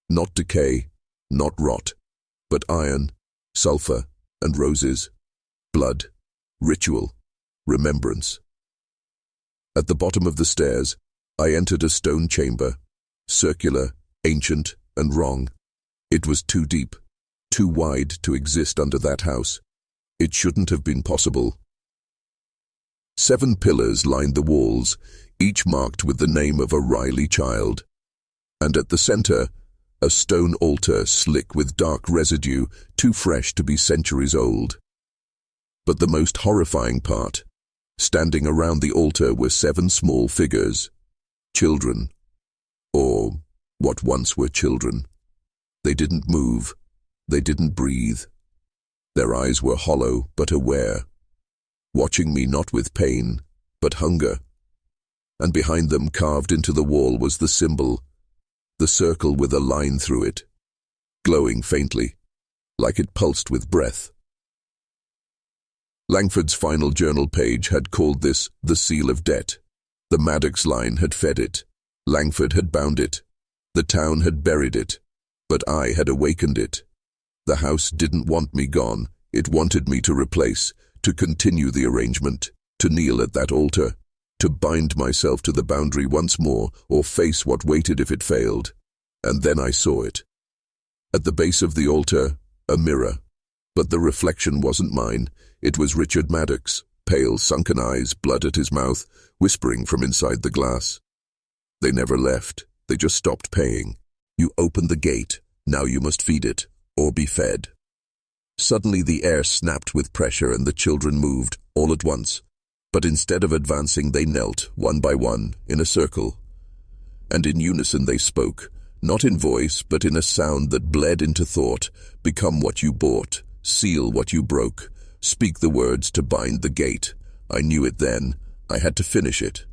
Not decay, not rot, but iron, sulfur, and roses. Blood, ritual, remembrance. At the bottom of the stairs, I entered a stone chamber, circular, ancient, and wrong. It was too deep, too wide to exist under that house. It shouldn't have been possible. 7 pillars lined the walls, each marked with the name of a Riley child. and at the center, a stone altar slick with dark residue, too fresh to be centuries old. But the most horrifying part, standing around the altar were 7 small figures. Children. Or what once were children. They didn't move. They didn't breathe. Their eyes were hollow but aware, watching me not with pain, but hunger. And behind them, carved into the wall, was the symbol, the circle with a line through it, glowing faintly, like it pulsed with breath. Langford's final journal page had called this the seal of debt. The Maddox line had fed it. Langford had bound it. The town had buried it. But I had awakened it. The house didn't want me gone. It wanted me to replace, to continue the arrangement, to kneel at that altar, to bind myself to the boundary once more, or face what waited if it failed. And then I saw it. At the base of the altar, a mirror. But the reflection wasn't mine. It was Richard Maddox, pale, sunken eyes, blood at his mouth, whispering from inside the glass. They never left. They just stopped paying. You opened the gate. Now you must feed it, or be fed. Suddenly the air snapped with pressure and the children moved, all at once. But instead of advancing, they knelt, one by one, in a circle. And in unison they spoke, not in voice, but in a sound that bled into thought. Become what you bought, seal what you broke, speak the words to bind the gate. I knew it then. I had to finish it.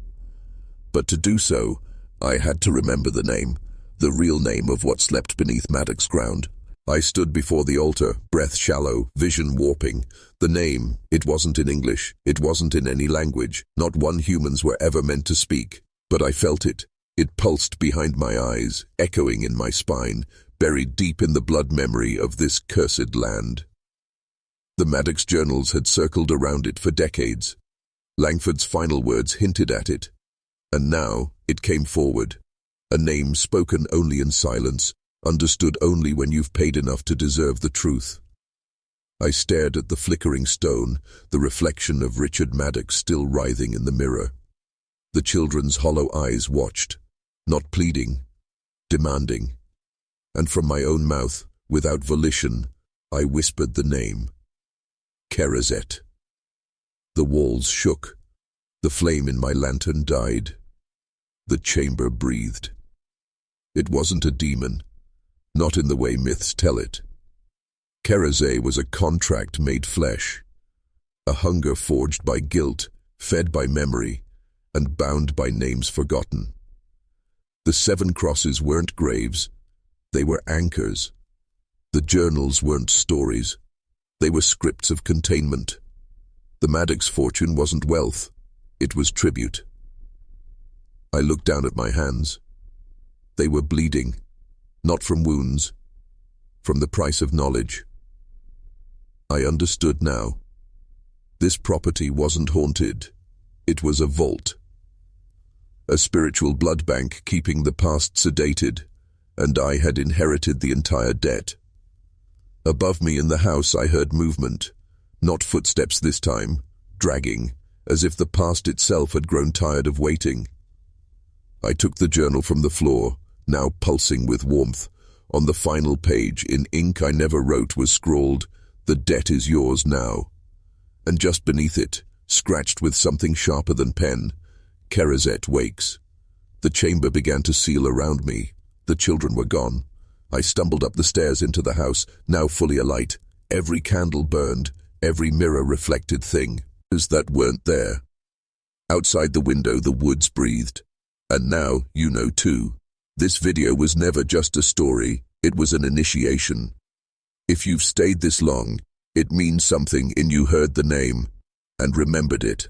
But to do so, I had to remember the name, the real name of what slept beneath Maddox ground. I stood before the altar, breath shallow, vision warping. The name, it wasn't in English, it wasn't in any language, not one humans were ever meant to speak. But I felt it. It pulsed behind my eyes, echoing in my spine, buried deep in the blood memory of this cursed land. The Maddox journals had circled around it for decades. Langford's final words hinted at it. And now it came forward. A name spoken only in silence, understood only when you've paid enough to deserve the truth. I stared at the flickering stone, the reflection of Richard Maddox still writhing in the mirror. The children's hollow eyes watched, not pleading, demanding. And from my own mouth, without volition, I whispered the name. Kerazet. The walls shook. The flame in my lantern died. The chamber breathed. It wasn't a demon, not in the way myths tell it. Kerazet was a contract made flesh, a hunger forged by guilt, fed by memory, and bound by names forgotten. The 7 crosses weren't graves, they were anchors. The journals weren't stories, they were scripts of containment. The Maddox fortune wasn't wealth, it was tribute. I looked down at my hands. They were bleeding, not from wounds, from the price of knowledge. I understood now. This property wasn't haunted. It was a vault. A spiritual blood bank keeping the past sedated, and I had inherited the entire debt. Above me in the house I heard movement, not footsteps this time, dragging, as if the past itself had grown tired of waiting. I took the journal from the floor, now pulsing with warmth. On the final page, in ink I never wrote, was scrawled, "The debt is yours now." And just beneath it, scratched with something sharper than pen, Kerazet wakes. The chamber began to seal around me. The children were gone. I stumbled up the stairs into the house, now fully alight. Every candle burned, every mirror reflected things that weren't there. Outside the window, the woods breathed. And now, you know too. This video was never just a story, it was an initiation. If you've stayed this long, it means something in you heard the name and remembered it.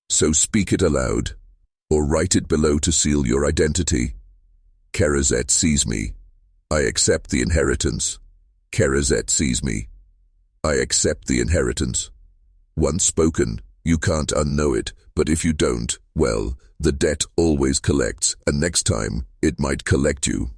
So speak it aloud, or write it below to seal your identity. Kerazet sees me. I accept the inheritance. Kerazet sees me. I accept the inheritance. Once spoken, you can't unknow it, but if you don't, well, the debt always collects, and next time, it might collect you.